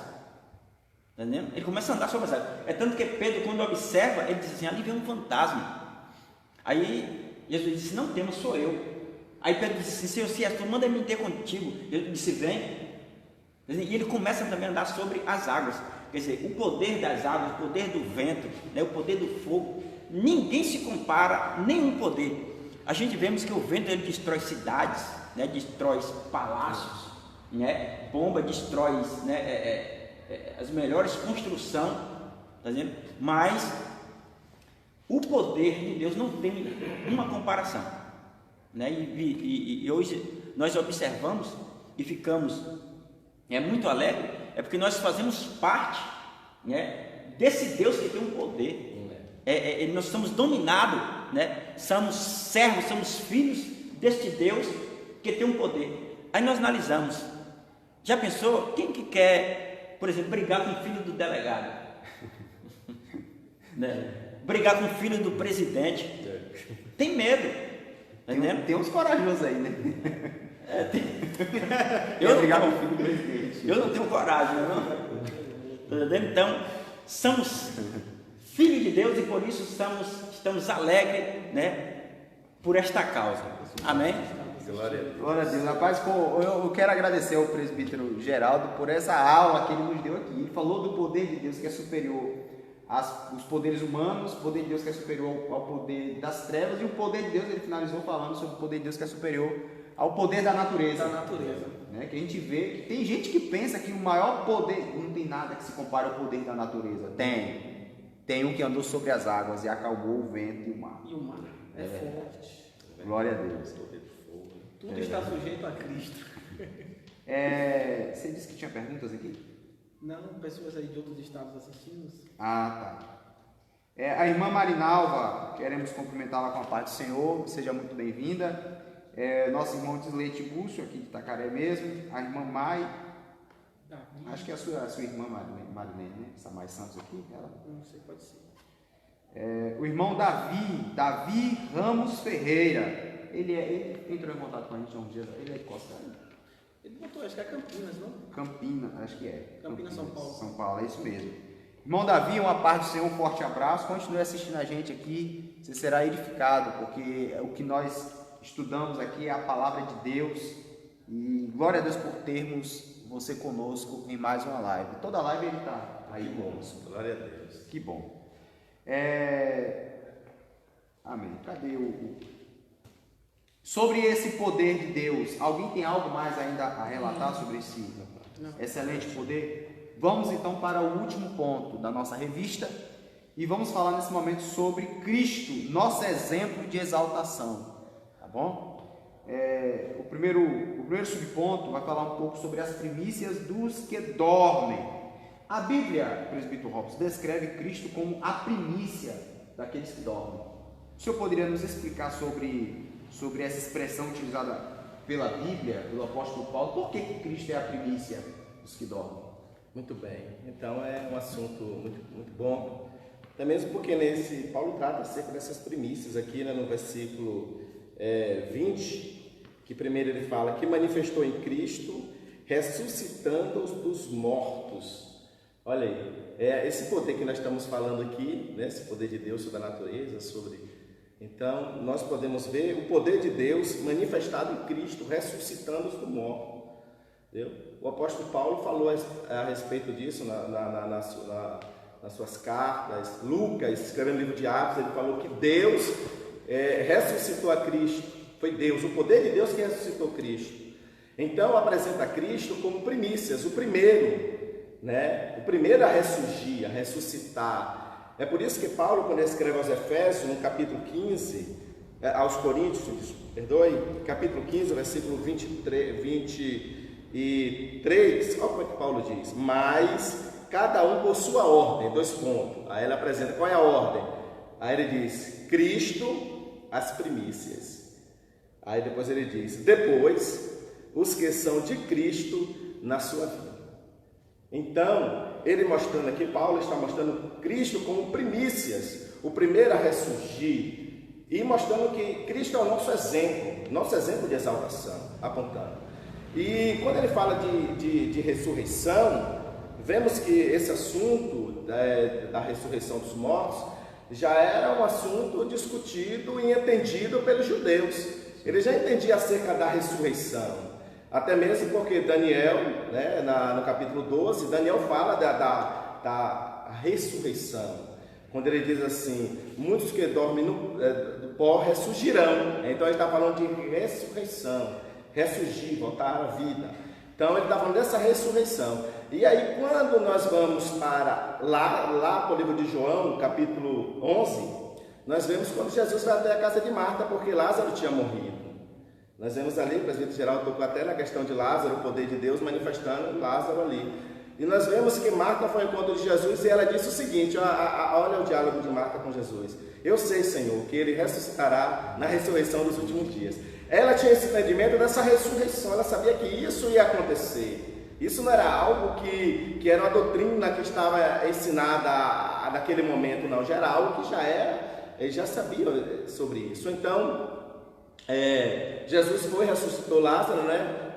Entendeu? Ele começa a andar sobre as águas. É tanto que Pedro, quando observa, ele diz assim: ali vem um fantasma. Aí Jesus disse: não temas, sou eu. Aí Pedro disse assim: Senhor, se és tu, manda-me ter contigo. Ele disse: vem. E ele começa também a andar sobre as águas. Quer dizer, o poder das águas, o poder do vento, né, o poder do fogo, ninguém se compara, nenhum poder. A gente vemos que o vento ele destrói cidades, né, destrói palácios, né, bomba destrói, né, as melhores construções, tá vendo? Mas o poder de Deus não tem uma comparação, né? E hoje nós observamos e ficamos muito alegre, é porque nós fazemos parte, né, desse Deus que tem um poder. Nós somos dominados, né, somos servos, somos filhos deste Deus que tem um poder. Aí nós analisamos, já pensou, quem que quer, por exemplo, brigar com o filho do delegado? Né? Brigar com o filho do presidente? Tem medo, tem uns corajosos aí, né? Eu não tenho coragem, não. Então, somos filhos de Deus e por isso estamos alegres, né, por esta causa. Amém? Glória a Deus. Rapaz, eu quero agradecer ao presbítero Geraldo por essa aula que ele nos deu aqui. Ele falou do poder de Deus que é superior aos poderes humanos, o poder de Deus que é superior ao poder das trevas, e o poder de Deus, ele finalizou falando sobre o poder de Deus que é superior ao poder da natureza. Né? Que a gente vê que tem gente que pensa que o maior poder, não tem nada que se compare ao poder da natureza. Tem um que andou sobre as águas e acalmou o vento e o mar. E o mar é forte. Glória a Deus. Tudo está sujeito a Cristo. Você disse que tinha perguntas aqui? Não, pessoas aí de outros estados assistindo. Ah, tá. A irmã Marinalva, queremos cumprimentá-la com a paz do Senhor, seja muito bem-vinda. Nosso irmão Disleite Búcio, aqui de Itacaré mesmo. A irmã Mai, acho que é a sua irmã Marilene, né? Essa Mai Santos aqui. Ela. Não sei, pode ser. O irmão Davi Ramos Ferreira. Ele entrou em contato com a gente há uns dias. Ele é de Costa Rica. Ele botou, acho que é Campinas, não? Campinas, acho que é. Campinas, São Paulo. São Paulo, é isso mesmo. Irmão Davi, uma paz do Senhor, um forte abraço. Continue assistindo a gente aqui, você será edificado, porque o que nós estudamos aqui é a palavra de Deus. E glória a Deus por termos você conosco em mais uma live. Toda live ele está aí conosco. Glória a Deus. Que bom. Amém. Cadê Sobre esse poder de Deus, alguém tem algo mais ainda a relatar sobre esse excelente poder? Vamos então para o último ponto da nossa revista e vamos falar nesse momento sobre Cristo, nosso exemplo de exaltação, tá bom? O primeiro subponto vai falar um pouco sobre as primícias dos que dormem. A Bíblia, presbítero Robson, descreve Cristo como a primícia daqueles que dormem. O senhor poderia nos explicar sobre essa expressão utilizada pela Bíblia, pelo apóstolo Paulo? Por que Cristo é a primícia dos que dormem? Muito bem, então é um assunto muito bom, até mesmo porque Paulo trata acerca dessas primícias aqui, né, no versículo 20, que primeiro ele fala que manifestou em Cristo, ressuscitando-os dos mortos. Olha aí, esse poder que nós estamos falando aqui, né, esse poder de Deus sobre a natureza, então nós podemos ver o poder de Deus manifestado em Cristo, ressuscitando-os dos mortos. Entendeu? O apóstolo Paulo falou a respeito disso nas suas cartas. Lucas, escrevendo no livro de Atos, ele falou que Deus ressuscitou a Cristo. Foi Deus, o poder de Deus que ressuscitou Cristo. Então apresenta Cristo como primícias, o primeiro a ressurgir, a ressuscitar. É por isso que Paulo, quando ele escreve aos Efésios, no capítulo 15, aos Coríntios, capítulo 15, versículo 23, olha como é que Paulo diz: mas cada um por sua ordem, 2 pontos. Aí ele apresenta qual é a ordem. Aí ele diz: Cristo, as primícias. Aí depois ele diz: depois, os que são de Cristo na sua vida. Então, ele mostrando aqui, Paulo está mostrando Cristo como primícias, o primeiro a ressurgir, e mostrando que Cristo é o nosso exemplo de exaltação, apontando. E quando ele fala de ressurreição, vemos que esse assunto da ressurreição dos mortos já era um assunto discutido e entendido pelos judeus. Ele já entendia acerca da ressurreição. Até mesmo porque Daniel, no capítulo 12, Daniel fala da ressurreição. Quando ele diz assim: muitos que dormem do pó ressurgirão. Então ele está falando de ressurreição, ressurgir, voltar à vida. Então ele está falando dessa ressurreição. E aí quando nós vamos para lá para o livro de João, capítulo 11, nós vemos quando Jesus vai até a casa de Marta, porque Lázaro tinha morrido. Nós vemos ali, o presbítero Geraldo tocou até na questão de Lázaro, o poder de Deus manifestando Lázaro ali. E nós vemos que Marta foi ao encontro de Jesus e ela disse o seguinte: olha o diálogo de Marta com Jesus. Eu sei, Senhor, que ele ressuscitará na ressurreição dos últimos dias. Ela tinha esse entendimento dessa ressurreição, ela sabia que isso ia acontecer. Isso não era algo que era uma doutrina que estava ensinada naquele momento, não. Já era algo que já era, ele já sabia sobre isso. Então, Jesus ressuscitou Lázaro,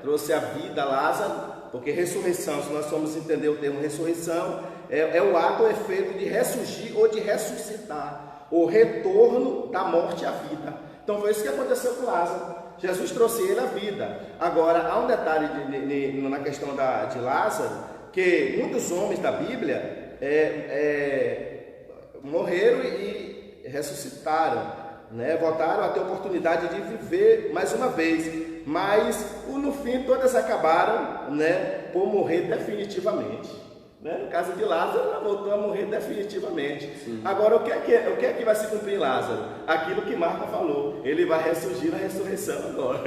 trouxe a vida a Lázaro, porque ressurreição, se nós formos entender o termo ressurreição, é o ato ou efeito de ressurgir ou de ressuscitar, o retorno da morte à vida. Então foi isso que aconteceu com Lázaro. Jesus trouxe ele à vida. Agora, há um detalhe na questão de Lázaro, que muitos homens da Bíblia morreram e ressuscitaram. Voltaram a ter oportunidade de viver mais uma vez, mas no fim todas acabaram por morrer definitivamente. No caso de Lázaro, ela voltou a morrer definitivamente. Sim. Agora, o que é que vai se cumprir em Lázaro? Aquilo que Marta falou, ele vai ressurgir na ressurreição agora.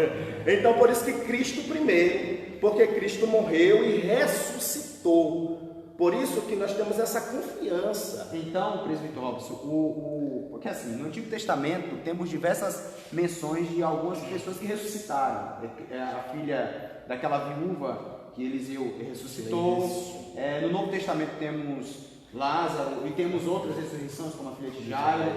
Então, por isso que Cristo primeiro, porque Cristo morreu e ressuscitou. Por isso que nós temos essa confiança. Então, presbítero Robson, porque assim, no Antigo Testamento temos diversas menções de algumas pessoas que ressuscitaram. A filha daquela viúva que Eliseu ressuscitou. No Novo Testamento temos Lázaro e temos outras ressurreições, como a filha de Jairo.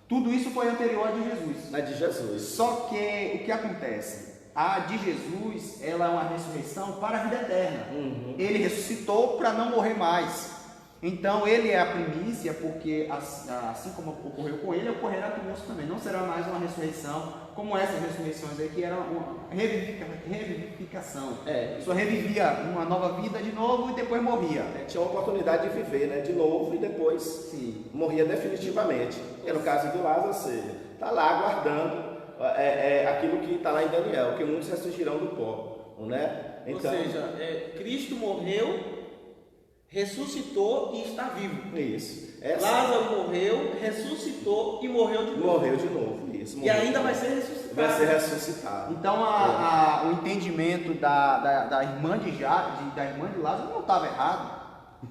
Tudo isso foi anterior à de Jesus. A de Jesus. Só que o que acontece? A de Jesus, ela é uma ressurreição para a vida eterna. Uhum. Ele ressuscitou para não morrer mais. Então, ele é a primícia, porque assim como ocorreu com ele, ocorrerá conosco também. Não será mais uma ressurreição como essas ressurreições aí, que era uma revivificação. Só revivia uma nova vida de novo e depois morria. Tinha uma oportunidade de viver de novo e depois morria definitivamente. Que era o caso de Lázaro, ou seja, está lá aguardando aquilo que está lá em Daniel, que muitos ressurgirão do pó, né? Então, ou seja, Cristo morreu, ressuscitou e está vivo. Isso. Lázaro morreu, ressuscitou e morreu de novo. Morreu de novo, isso. E ainda vai ser ressuscitado. Vai ser ressuscitado. Então o entendimento da irmã da irmã de Lázaro não estava errado.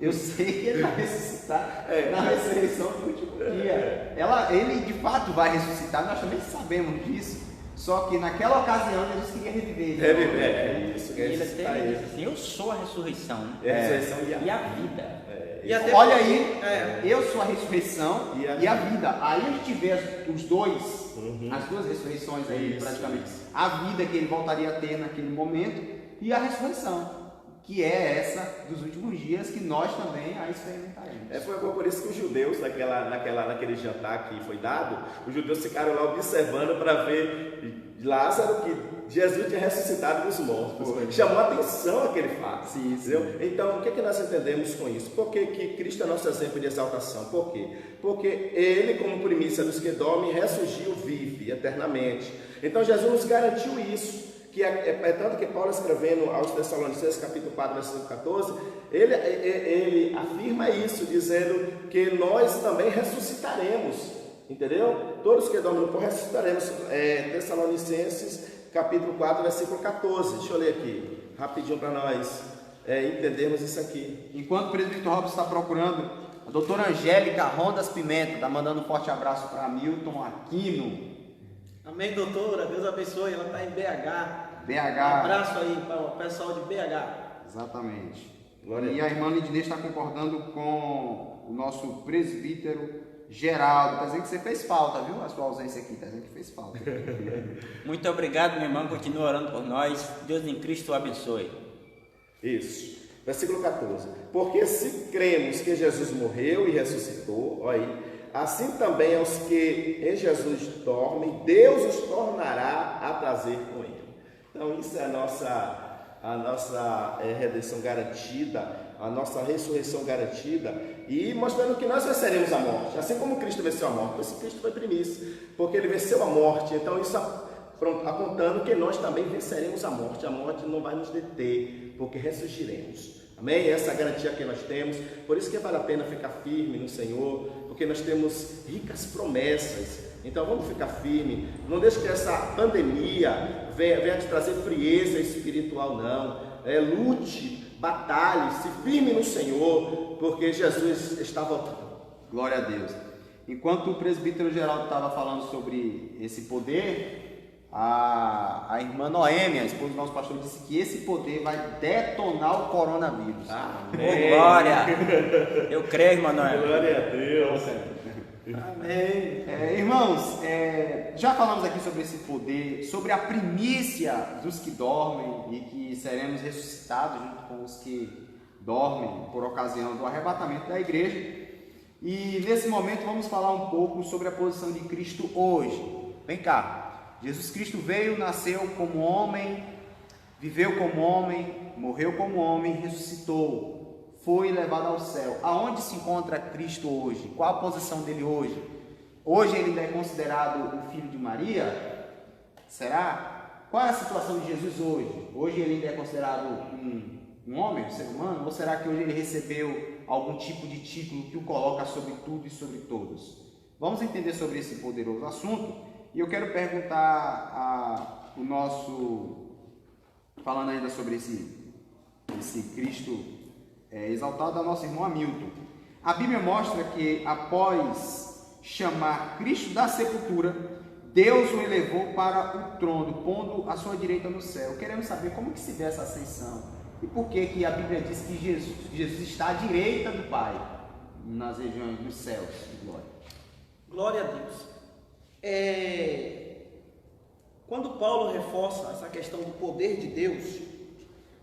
Eu sei que ele vai ressuscitar na ressurreição do último dia. Ele de fato vai ressuscitar, nós também sabemos disso. Só que naquela ocasião Jesus queria reviver ele. Isso. E ele até disse assim: eu sou a ressurreição, A ressurreição e a vida. E até Olha porque- aí, eu sou a ressurreição e a vida. Aí a gente vê os dois, as duas ressurreições aí, Isso, praticamente. isso. A vida que ele voltaria a ter naquele momento e a ressurreição, que é essa dos últimos dias, que nós também a experimentaremos. Foi por isso que os judeus, naquele jantar que foi dado, os judeus ficaram lá observando para ver Lázaro, que Jesus tinha ressuscitado dos mortos. Chamou a atenção aquele fato. Sim. Entendeu? Então, o que nós entendemos com isso? Por que Cristo é nosso exemplo de exaltação? Por quê? Porque Ele, como primícia dos que dormem, ressurgiu, vive eternamente. Então, Jesus nos garantiu isso. Que é tanto que Paulo, escrevendo aos Tessalonicenses, capítulo 4, versículo 14, ele afirma isso, dizendo que nós também ressuscitaremos, entendeu? Todos que dormem no pó ressuscitaremos. Tessalonicenses, capítulo 4, versículo 14. Deixa eu ler aqui, rapidinho para nós entendermos isso aqui. Enquanto o presbítero Robson está procurando, a doutora Angélica Rondas Pimenta está mandando um forte abraço para Milton Aquino. Amém, doutora. Deus abençoe. Ela está em BH. Um abraço aí para o pessoal de BH. Exatamente. Glória E a irmã Lidinês está concordando com o nosso presbítero Geraldo. Está dizendo que você fez falta, viu? A sua ausência aqui. Está dizendo que fez falta. Muito obrigado, meu irmão. Continua orando por nós. Deus em Cristo o abençoe. Isso. Versículo 14. Porque se cremos que Jesus morreu e ressuscitou, olha aí, assim também aos que em Jesus dormem, Deus os tornará a trazer com ele. Então isso é a nossa redenção garantida, a nossa ressurreição garantida, e mostrando que nós venceremos a morte, assim como Cristo venceu a morte. Esse Cristo foi primícia, porque ele venceu a morte. Então isso apontando que nós também venceremos a morte não vai nos deter, porque ressurgiremos. Amém? Essa é a garantia que nós temos. Por isso que vale a pena ficar firme no Senhor, porque nós temos ricas promessas. Então vamos ficar firme. Não deixe que essa pandemia venha te trazer frieza espiritual, não. Lute, batalhe, se firme no Senhor, porque Jesus está voltando. Glória a Deus. Enquanto o presbítero Geraldo estava falando sobre esse poder, a irmã Noêmia, a esposa do nosso pastor, disse que esse poder vai detonar o coronavírus. Ô, glória! Eu creio, irmão Noé. Glória a Deus. Amém. Irmãos, já falamos aqui sobre esse poder, sobre a primícia dos que dormem e que seremos ressuscitados junto com os que dormem por ocasião do arrebatamento da igreja. E nesse momento vamos falar um pouco sobre a posição de Cristo hoje. Vem cá. Jesus Cristo veio, nasceu como homem, viveu como homem, morreu como homem, ressuscitou, foi levado ao céu. Aonde se encontra Cristo hoje? Qual a posição dele hoje? Hoje ele ainda é considerado o filho de Maria? Será? Qual é a situação de Jesus hoje? Hoje ele ainda é considerado um homem, um ser humano? Ou será que hoje ele recebeu algum tipo de título que o coloca sobre tudo e sobre todos? Vamos entender sobre esse poderoso assunto. E eu quero perguntar o nosso, falando ainda sobre esse Cristo exaltado, a nosso irmão Hamilton. A Bíblia mostra que após chamar Cristo da sepultura, Deus o elevou para o trono, pondo a sua direita no céu. Queremos saber como que se vê essa ascensão e por que a Bíblia diz que Jesus está à direita do Pai, nas regiões dos céus de glória. Glória a Deus. Quando Paulo reforça essa questão do poder de Deus,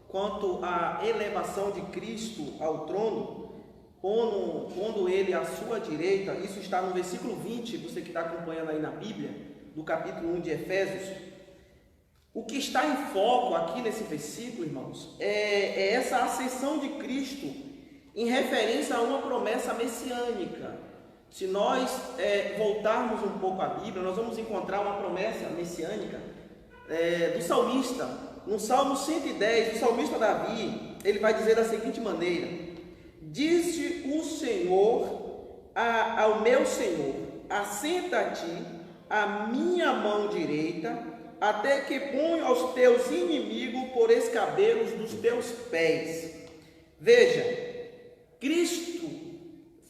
quanto à elevação de Cristo ao trono, pondo ele à sua direita, isso está no versículo 20, você que está acompanhando aí na Bíblia, do capítulo 1 de Efésios. O que está em foco aqui nesse versículo, irmãos, é essa ascensão de Cristo em referência a uma promessa messiânica, se nós voltarmos um pouco à Bíblia, nós vamos encontrar uma promessa messiânica do salmista. No Salmo 110, o salmista Davi, ele vai dizer da seguinte maneira: disse o Senhor ao meu Senhor, assenta-te à minha mão direita, até que ponha os teus inimigos por escabelos dos teus pés. Veja, Cristo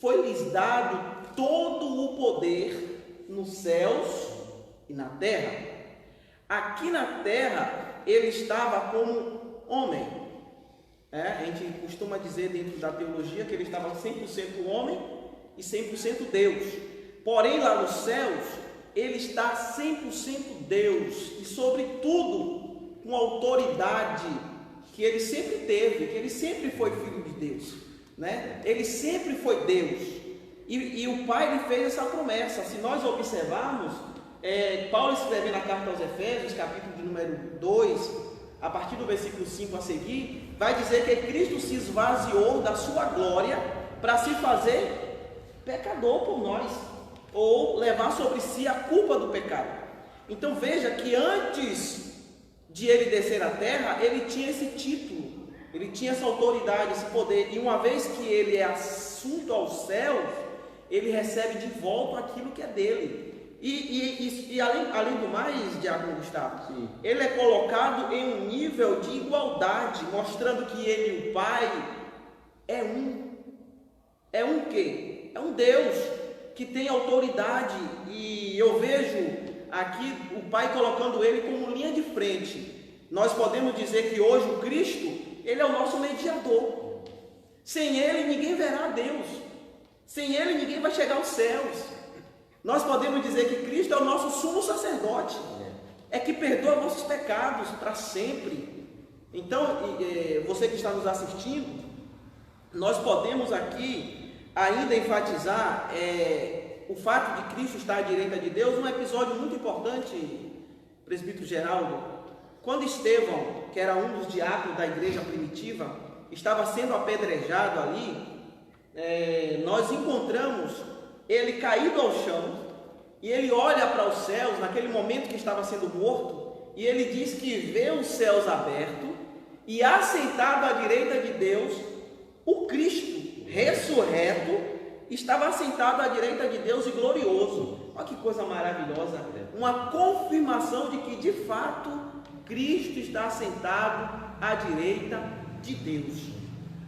foi-lhes dado todo o poder nos céus e na terra. Aqui na terra, ele estava como homem. A gente costuma dizer dentro da teologia que ele estava 100% homem e 100% Deus. Porém, lá nos céus, ele está 100% Deus e, sobretudo, com autoridade que ele sempre teve, que ele sempre foi filho de Deus, né? Ele sempre foi Deus. E o Pai lhe fez essa promessa. Se nós observarmos, Paulo escreve na carta aos Efésios, capítulo de número 2, a partir do versículo 5 a seguir, vai dizer que Cristo se esvaziou da sua glória para se fazer pecador por nós, ou levar sobre si a culpa do pecado. Então veja que antes de ele descer à terra, ele tinha esse título, ele tinha essa autoridade, esse poder, e uma vez que ele é assunto aos céus, ele recebe de volta aquilo que é dele. E além do mais, Diácono Gustavo, sim, ele é colocado em um nível de igualdade, mostrando que ele e o Pai é um. É um quê? É um Deus que tem autoridade. E eu vejo aqui o Pai colocando ele como linha de frente. Nós podemos dizer que hoje o Cristo, ele é o nosso mediador. Sem ele ninguém verá Deus. Sem ele ninguém vai chegar aos céus. Nós podemos dizer que Cristo é o nosso sumo sacerdote, é que perdoa nossos pecados para sempre. Então, você que está nos assistindo, nós podemos aqui ainda enfatizar o fato de Cristo estar à direita de Deus, um episódio muito importante, presbítero Geraldo. Quando Estevão, que era um dos diáconos da igreja primitiva, estava sendo apedrejado ali, nós encontramos ele caído ao chão, e ele olha para os céus, naquele momento que estava sendo morto, e ele diz que vê os céus abertos, e assentado à direita de Deus, o Cristo ressurreto, estava assentado à direita de Deus e glorioso. Olha que coisa maravilhosa, uma confirmação de que de fato Cristo está assentado à direita de Deus.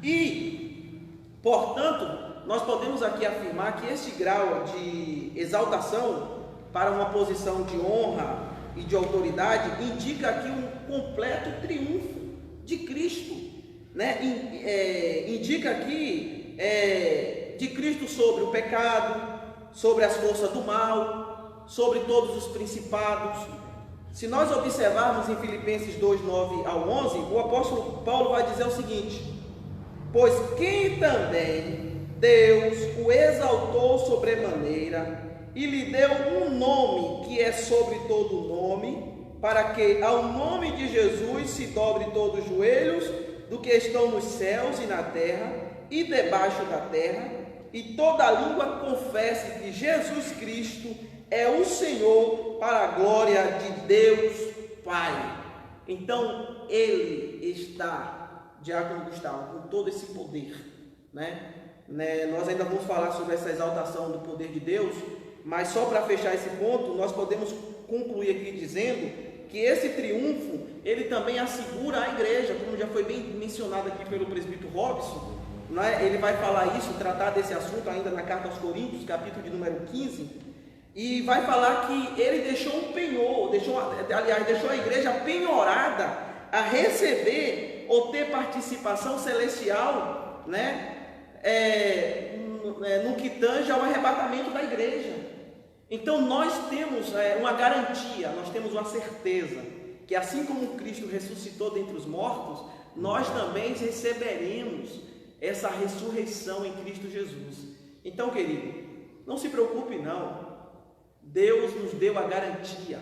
E, portanto, nós podemos aqui afirmar que este grau de exaltação para uma posição de honra e de autoridade indica aqui um completo triunfo de Cristo, né? Indica aqui de Cristo sobre o pecado, sobre as forças do mal, sobre todos os principados. Se nós observarmos em Filipenses 2, 9 ao 11, o apóstolo Paulo vai dizer o seguinte: pois quem também Deus o exaltou sobremaneira e lhe deu um nome que é sobre todo nome, para que ao nome de Jesus se dobre todos os joelhos do que estão nos céus e na terra e debaixo da terra, e toda língua confesse que Jesus Cristo é o Senhor, para a glória de Deus Pai. Então ele está, Diácono Gustavo, com todo esse poder, né? Nós ainda vamos falar sobre essa exaltação do poder de Deus, mas só para fechar esse ponto, nós podemos concluir aqui dizendo que esse triunfo, ele também assegura a igreja, como já foi bem mencionado aqui pelo presbítero Robson, né? Ele vai falar isso, tratar desse assunto ainda na carta aos Coríntios, capítulo de número 15, e vai falar que ele deixou um penhor, deixou a igreja penhorada a receber ou ter participação celestial, né? No que tange ao arrebatamento da igreja. Então nós temos uma garantia, nós temos uma certeza que assim como Cristo ressuscitou dentre os mortos, nós também receberemos essa ressurreição em Cristo Jesus. Então, querido, não se preocupe não, Deus nos deu a garantia.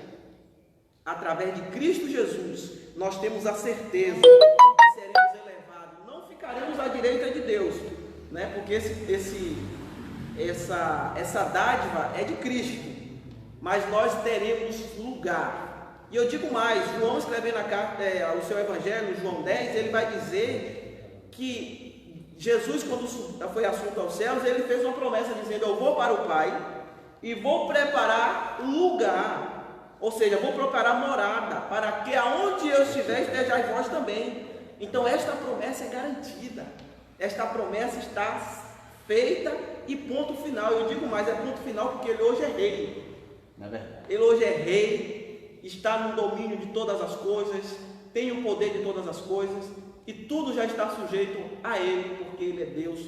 Através de Cristo Jesus, nós temos a certeza que seremos elevados, não ficaremos à direita de Deus, né? Porque essa dádiva é de Cristo, mas nós teremos lugar. E eu digo mais, João escrevendo a carta, o seu evangelho, João 10, ele vai dizer que Jesus, quando foi assunto aos céus, ele fez uma promessa dizendo: eu vou para o Pai e vou preparar lugar, ou seja, vou preparar morada, para que aonde eu estiver, estejais vós também. Então esta promessa é garantida, esta promessa está feita e ponto final. Eu digo mais, é ponto final porque ele hoje é rei. Não é verdade? Ele hoje é rei, está no domínio de todas as coisas, tem o poder de todas as coisas, e tudo já está sujeito a ele, porque ele é Deus,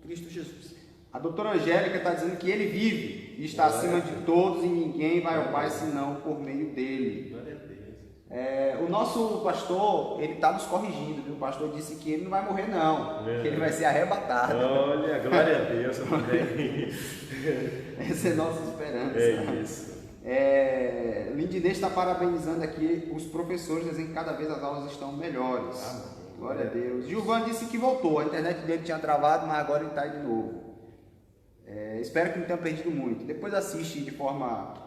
Cristo Jesus. A doutora Angélica está dizendo que ele vive e está acima de todos, e ninguém vai ao Pai senão por meio dele. O nosso pastor, ele está nos corrigindo, viu? O pastor disse que ele não vai morrer não, que ele vai ser arrebatado. Olha, glória a Deus também. Essa é a nossa esperança. É isso. Lindinês está parabenizando aqui os professores, dizendo que cada vez as aulas estão melhores. Glória a Deus. Gilvan disse que voltou, a internet dele tinha travado, mas agora ele está aí de novo. Espero que não tenha perdido muito. Depois assiste de forma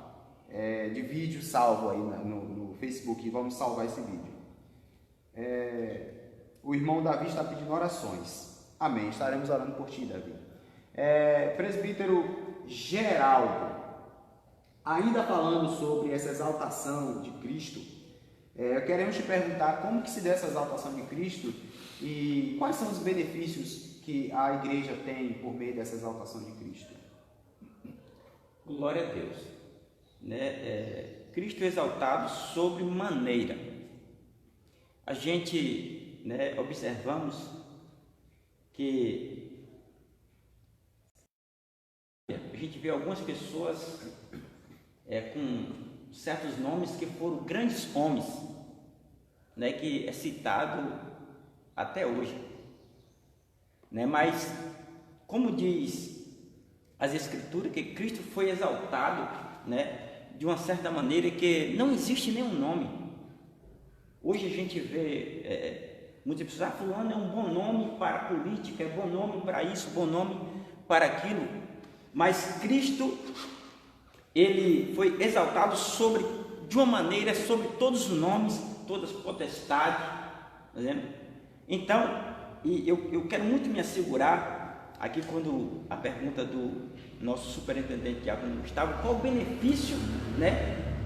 de vídeo salvo aí no Facebook, e vamos salvar esse vídeo. O irmão Davi está pedindo orações. Amém. Estaremos orando por ti, Davi. Presbítero Geraldo, ainda falando sobre essa exaltação de Cristo, queremos te perguntar como que se dá essa exaltação de Cristo e quais são os benefícios que a igreja tem por meio dessa exaltação de Cristo. Glória a Deus. Cristo é exaltado sobre maneira. A gente observamos que a gente vê algumas pessoas com certos nomes que foram grandes homens, que é citado até hoje, mas como diz as Escrituras, que Cristo foi exaltado, de uma certa maneira que não existe nenhum nome. Hoje a gente vê muitas pessoas: fulano é um bom nome para a política, é bom nome para isso, bom nome para aquilo, mas Cristo, ele foi exaltado de uma maneira sobre todos os nomes, todas as potestades, tá vendo? Então, eu quero muito me assegurar aqui, quando a pergunta do nosso superintendente Diácono Gustavo, qual o benefício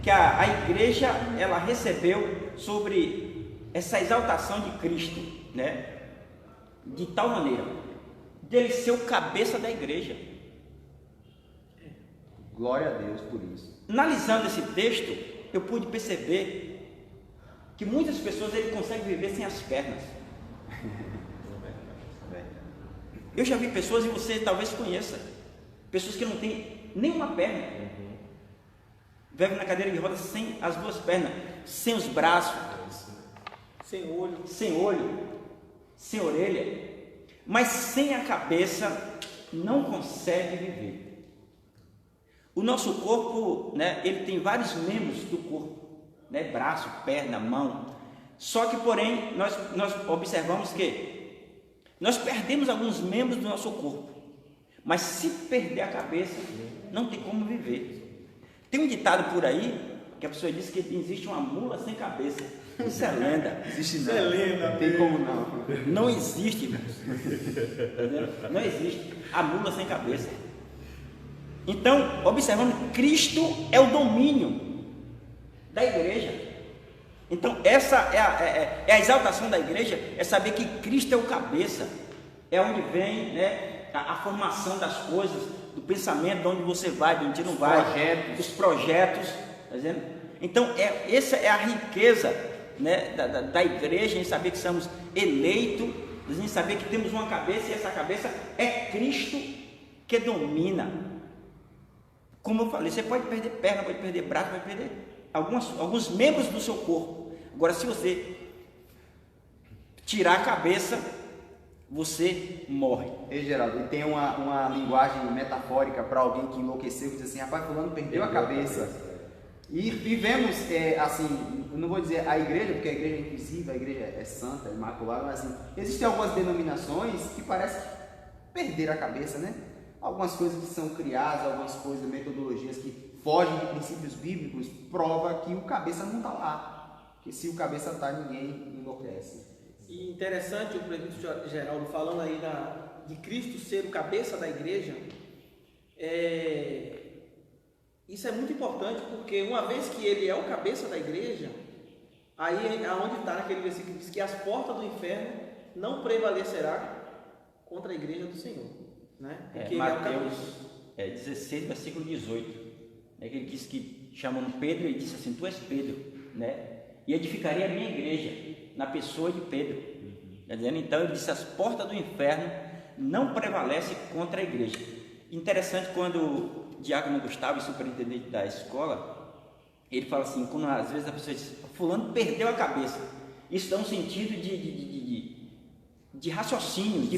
que a igreja ela recebeu sobre essa exaltação de Cristo, de tal maneira dele ser o cabeça da igreja. Glória a Deus por isso. Analisando esse texto, eu pude perceber que muitas pessoas ele conseguem viver sem as pernas. Eu já vi pessoas, e você talvez conheça, pessoas que não têm nenhuma perna, vivem na cadeira de rodas sem as duas pernas, sem os braços, sem olho, sem orelha, mas sem a cabeça não consegue viver. O nosso corpo, ele tem vários membros do corpo, braço, perna, mão. Só que, porém, nós observamos que nós perdemos alguns membros do nosso corpo, mas se perder a cabeça, não tem como viver. Tem um ditado por aí que a pessoa diz que existe uma mula sem cabeça. Isso é lenda. Existe não. É lenda. Não tem como não. Não existe, irmãos. Não existe a mula sem cabeça. Então, observando, Cristo é o domínio da igreja. Então, essa é a exaltação da igreja, é saber que Cristo é o cabeça, é onde vem a formação das coisas, do pensamento, de onde você vai, de onde não vai, os projetos, tá dizendo? Então, essa é a riqueza da igreja, em saber que somos eleitos, em saber que temos uma cabeça, e essa cabeça é Cristo que domina. Como eu falei, você pode perder perna, pode perder braço, pode perder alguns membros do seu corpo. Agora, se você tirar a cabeça, você morre. Ei, Geraldo, e tem uma linguagem metafórica para alguém que enlouqueceu, que diz assim: rapaz, fulano perdeu a cabeça. E vivemos, assim, eu não vou dizer a igreja, porque a igreja é invisível, a igreja é santa, é imaculada, mas assim, existem algumas denominações que parecem perder a cabeça, algumas coisas que são criadas, algumas coisas, metodologias que fogem de princípios bíblicos, prova que o cabeça não está lá. Que se o cabeça está, ninguém enlouquece. E interessante o presbítero Geraldo falando aí de Cristo ser o cabeça da igreja. Isso é muito importante, porque uma vez que ele é o cabeça da igreja, aí aonde está naquele versículo diz que as portas do inferno não prevalecerá contra a igreja do Senhor, né? Porque Mateus 16, versículo 18, né, que ele disse que chamando Pedro, ele disse assim: tu és Pedro, né, e edificarei a minha igreja na pessoa de Pedro. Tá dizendo? Então ele disse: as portas do inferno não prevalecem contra a igreja. Interessante, quando o diácono Gustavo, superintendente da escola, ele fala assim, quando às vezes a pessoa diz: fulano perdeu a cabeça, isso dá um sentido de raciocínio, de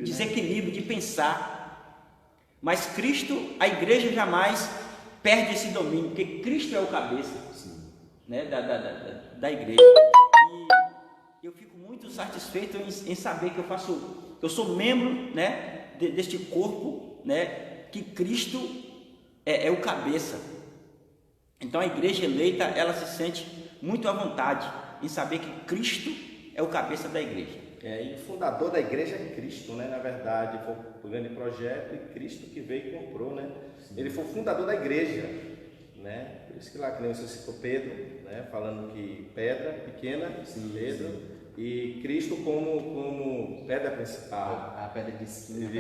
desequilíbrio, de pensar. Mas Cristo, a igreja jamais perde esse domínio, porque Cristo é o cabeça, né, da igreja. E eu fico muito satisfeito em saber que eu sou membro, né, deste corpo, né, que Cristo é o cabeça. Então a igreja eleita, ela se sente muito à vontade em saber que Cristo é o cabeça da igreja. E o fundador da igreja é Cristo, né? Na verdade, foi um grande projeto e Cristo que veio e comprou, né? Sim. Ele foi o fundador da igreja, né? Por isso que lá que nem você citou Pedro, né? Falando que pedra pequena, Pedro, e Cristo como pedra principal. A pedra de esquina.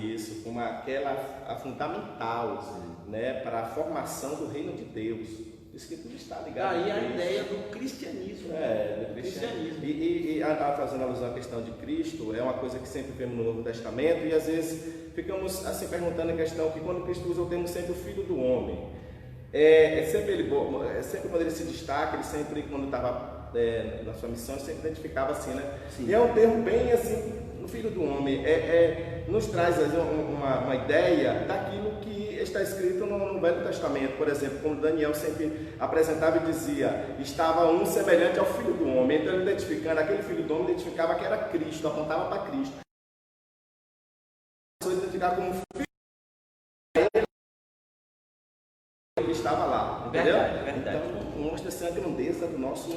Isso, como a fundamental, né? Para a formação do reino de Deus. Isso que tudo está ligado. Aí a ideia do cristianismo. Do cristianismo. E fazendo alusão à questão de Cristo, é uma coisa que sempre vemos no Novo Testamento, e às vezes ficamos assim perguntando a questão que quando Cristo usa o termo sempre o Filho do Homem, sempre quando ele se destaca, ele sempre, quando estava na sua missão, ele sempre identificava assim, né? Sim. E é um termo bem assim, o Filho do Homem, nos traz uma ideia daquilo que está escrito no Velho Testamento. Por exemplo, quando Daniel sempre apresentava e dizia: estava um semelhante ao Filho do Homem. Então, ele identificando aquele Filho do Homem, identificava que era Cristo, apontava para Cristo. A pessoa identificava como Filho, ele estava lá, entendeu? Verdade. Então, mostra assim a grandeza do nosso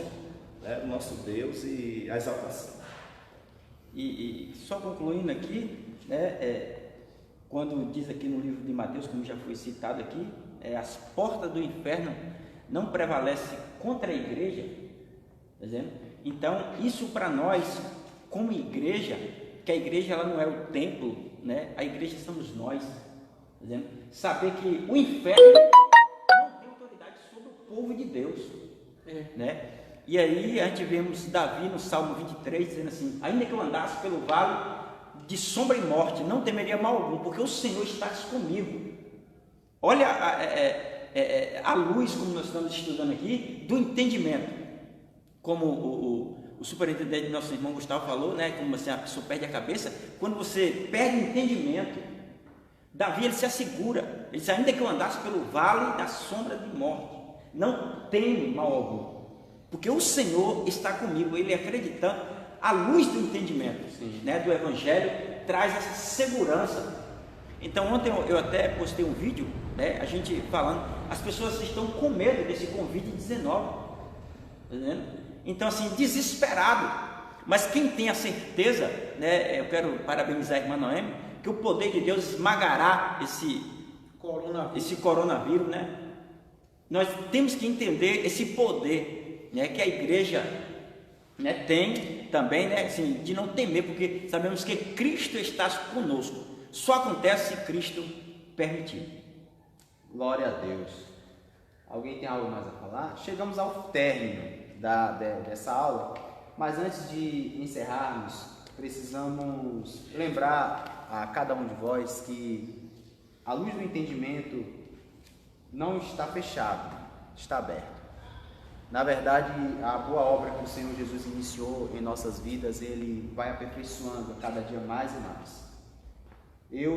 Deus e a exaltação. E só concluindo aqui, né, quando diz aqui no livro de Mateus, como já foi citado aqui, as portas do inferno não prevalecem contra a igreja, tá dizendo? Então, isso para nós, como igreja, que a igreja ela não é o templo, né? A igreja somos nós, tá dizendo? Saber que o inferno não tem autoridade sobre o povo de Deus, né? E aí a gente vemos Davi no Salmo 23 dizendo assim: ainda que eu andasse pelo vale de sombra e morte, não temeria mal algum, porque o Senhor está comigo. Olha a luz, como nós estamos estudando aqui, do entendimento. Como o superintendente do nosso irmão Gustavo falou, né? Como assim, a pessoa perde a cabeça. Quando você perde o entendimento, Davi ele se assegura. Ele diz: ainda que eu andasse pelo vale da sombra de morte, não teme mal algum, porque o Senhor está comigo. Ele acreditando, a luz do entendimento, né, do Evangelho traz essa segurança. Então ontem eu até postei um vídeo, né, a gente falando, as pessoas estão com medo desse Covid-19, tá entendendo? Então assim, desesperado. Mas quem tem a certeza, né, eu quero parabenizar a irmã Noemi, que o poder de Deus esmagará esse coronavírus, né? Nós temos que entender esse poder, né, que a igreja, né, tem também, né, assim, de não temer, porque sabemos que Cristo está conosco. Só acontece se Cristo permitir. Glória a Deus. Alguém tem algo mais a falar? Chegamos ao término dessa aula, mas antes de encerrarmos, precisamos lembrar a cada um de vós que a luz do entendimento não está fechada, está aberta. Na verdade, a boa obra que o Senhor Jesus iniciou em nossas vidas, Ele vai aperfeiçoando a cada dia mais e mais.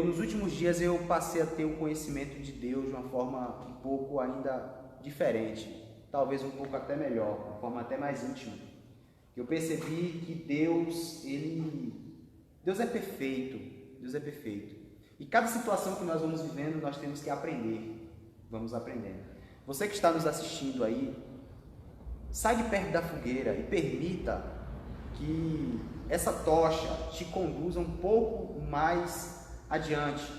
Nos últimos dias, eu passei a ter um conhecimento de Deus de uma forma um pouco ainda diferente, talvez um pouco até melhor, uma forma até mais íntima. Eu percebi que Deus é perfeito, Deus é perfeito. E cada situação que nós vamos vivendo, nós temos que aprender. Vamos aprendendo. Você que está nos assistindo aí, sai de perto da fogueira e permita que essa tocha te conduza um pouco mais adiante.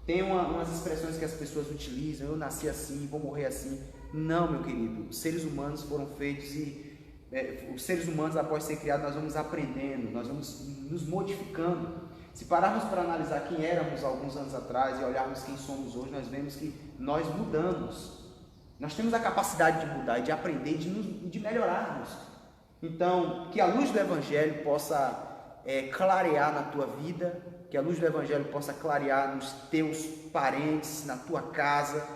Tem umas expressões que as pessoas utilizam: eu nasci assim, vou morrer assim. Não, meu querido, os seres humanos foram feitos e os seres humanos, após ser criados, nós vamos aprendendo, nós vamos nos modificando. Se pararmos para analisar quem éramos alguns anos atrás e olharmos quem somos hoje, nós vemos que nós mudamos. Nós temos a capacidade de mudar e de aprender e de melhorarmos. Então, que a luz do Evangelho possa clarear na tua vida, que a luz do Evangelho possa clarear nos teus parentes, na tua casa.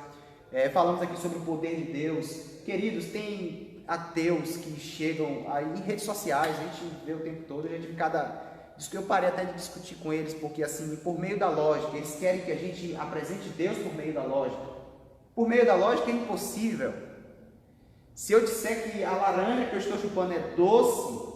Falamos aqui sobre o poder de Deus. Queridos, tem ateus que chegam aí em redes sociais, a gente vê o tempo todo, a gente diz que eu parei até de discutir com eles, porque assim, por meio da lógica, eles querem que a gente apresente Deus por meio da lógica. Por meio da lógica é impossível. Se eu disser que a laranja que eu estou chupando é doce,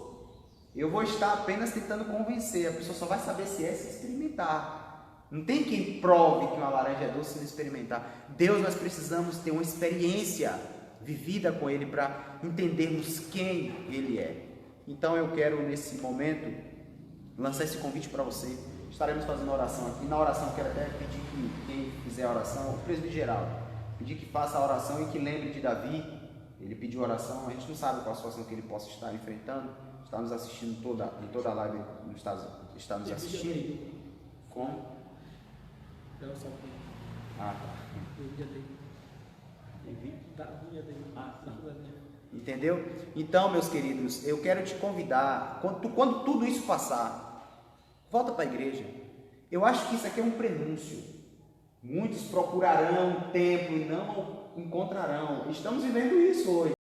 eu vou estar apenas tentando convencer. A pessoa só vai saber se é se experimentar. Não tem quem prove que uma laranja é doce se não experimentar. Deus, nós precisamos ter uma experiência vivida com Ele para entendermos quem Ele é. Então eu quero nesse momento lançar esse convite para você. Estaremos fazendo oração aqui. Na oração quero até pedir que quem fizer a oração, o presbítero geral, pedir que faça a oração e que lembre de Davi. Ele pediu oração, a gente não sabe qual a situação que ele possa estar enfrentando. Está nos assistindo em toda a live, está nos assistindo. Como? Ah, tá. Entendeu? Então, meus queridos, eu quero te convidar, quando tudo isso passar, volta para a igreja. Eu acho que isso aqui é um prenúncio. Muitos procurarão um templo e não encontrarão. Estamos vivendo isso hoje.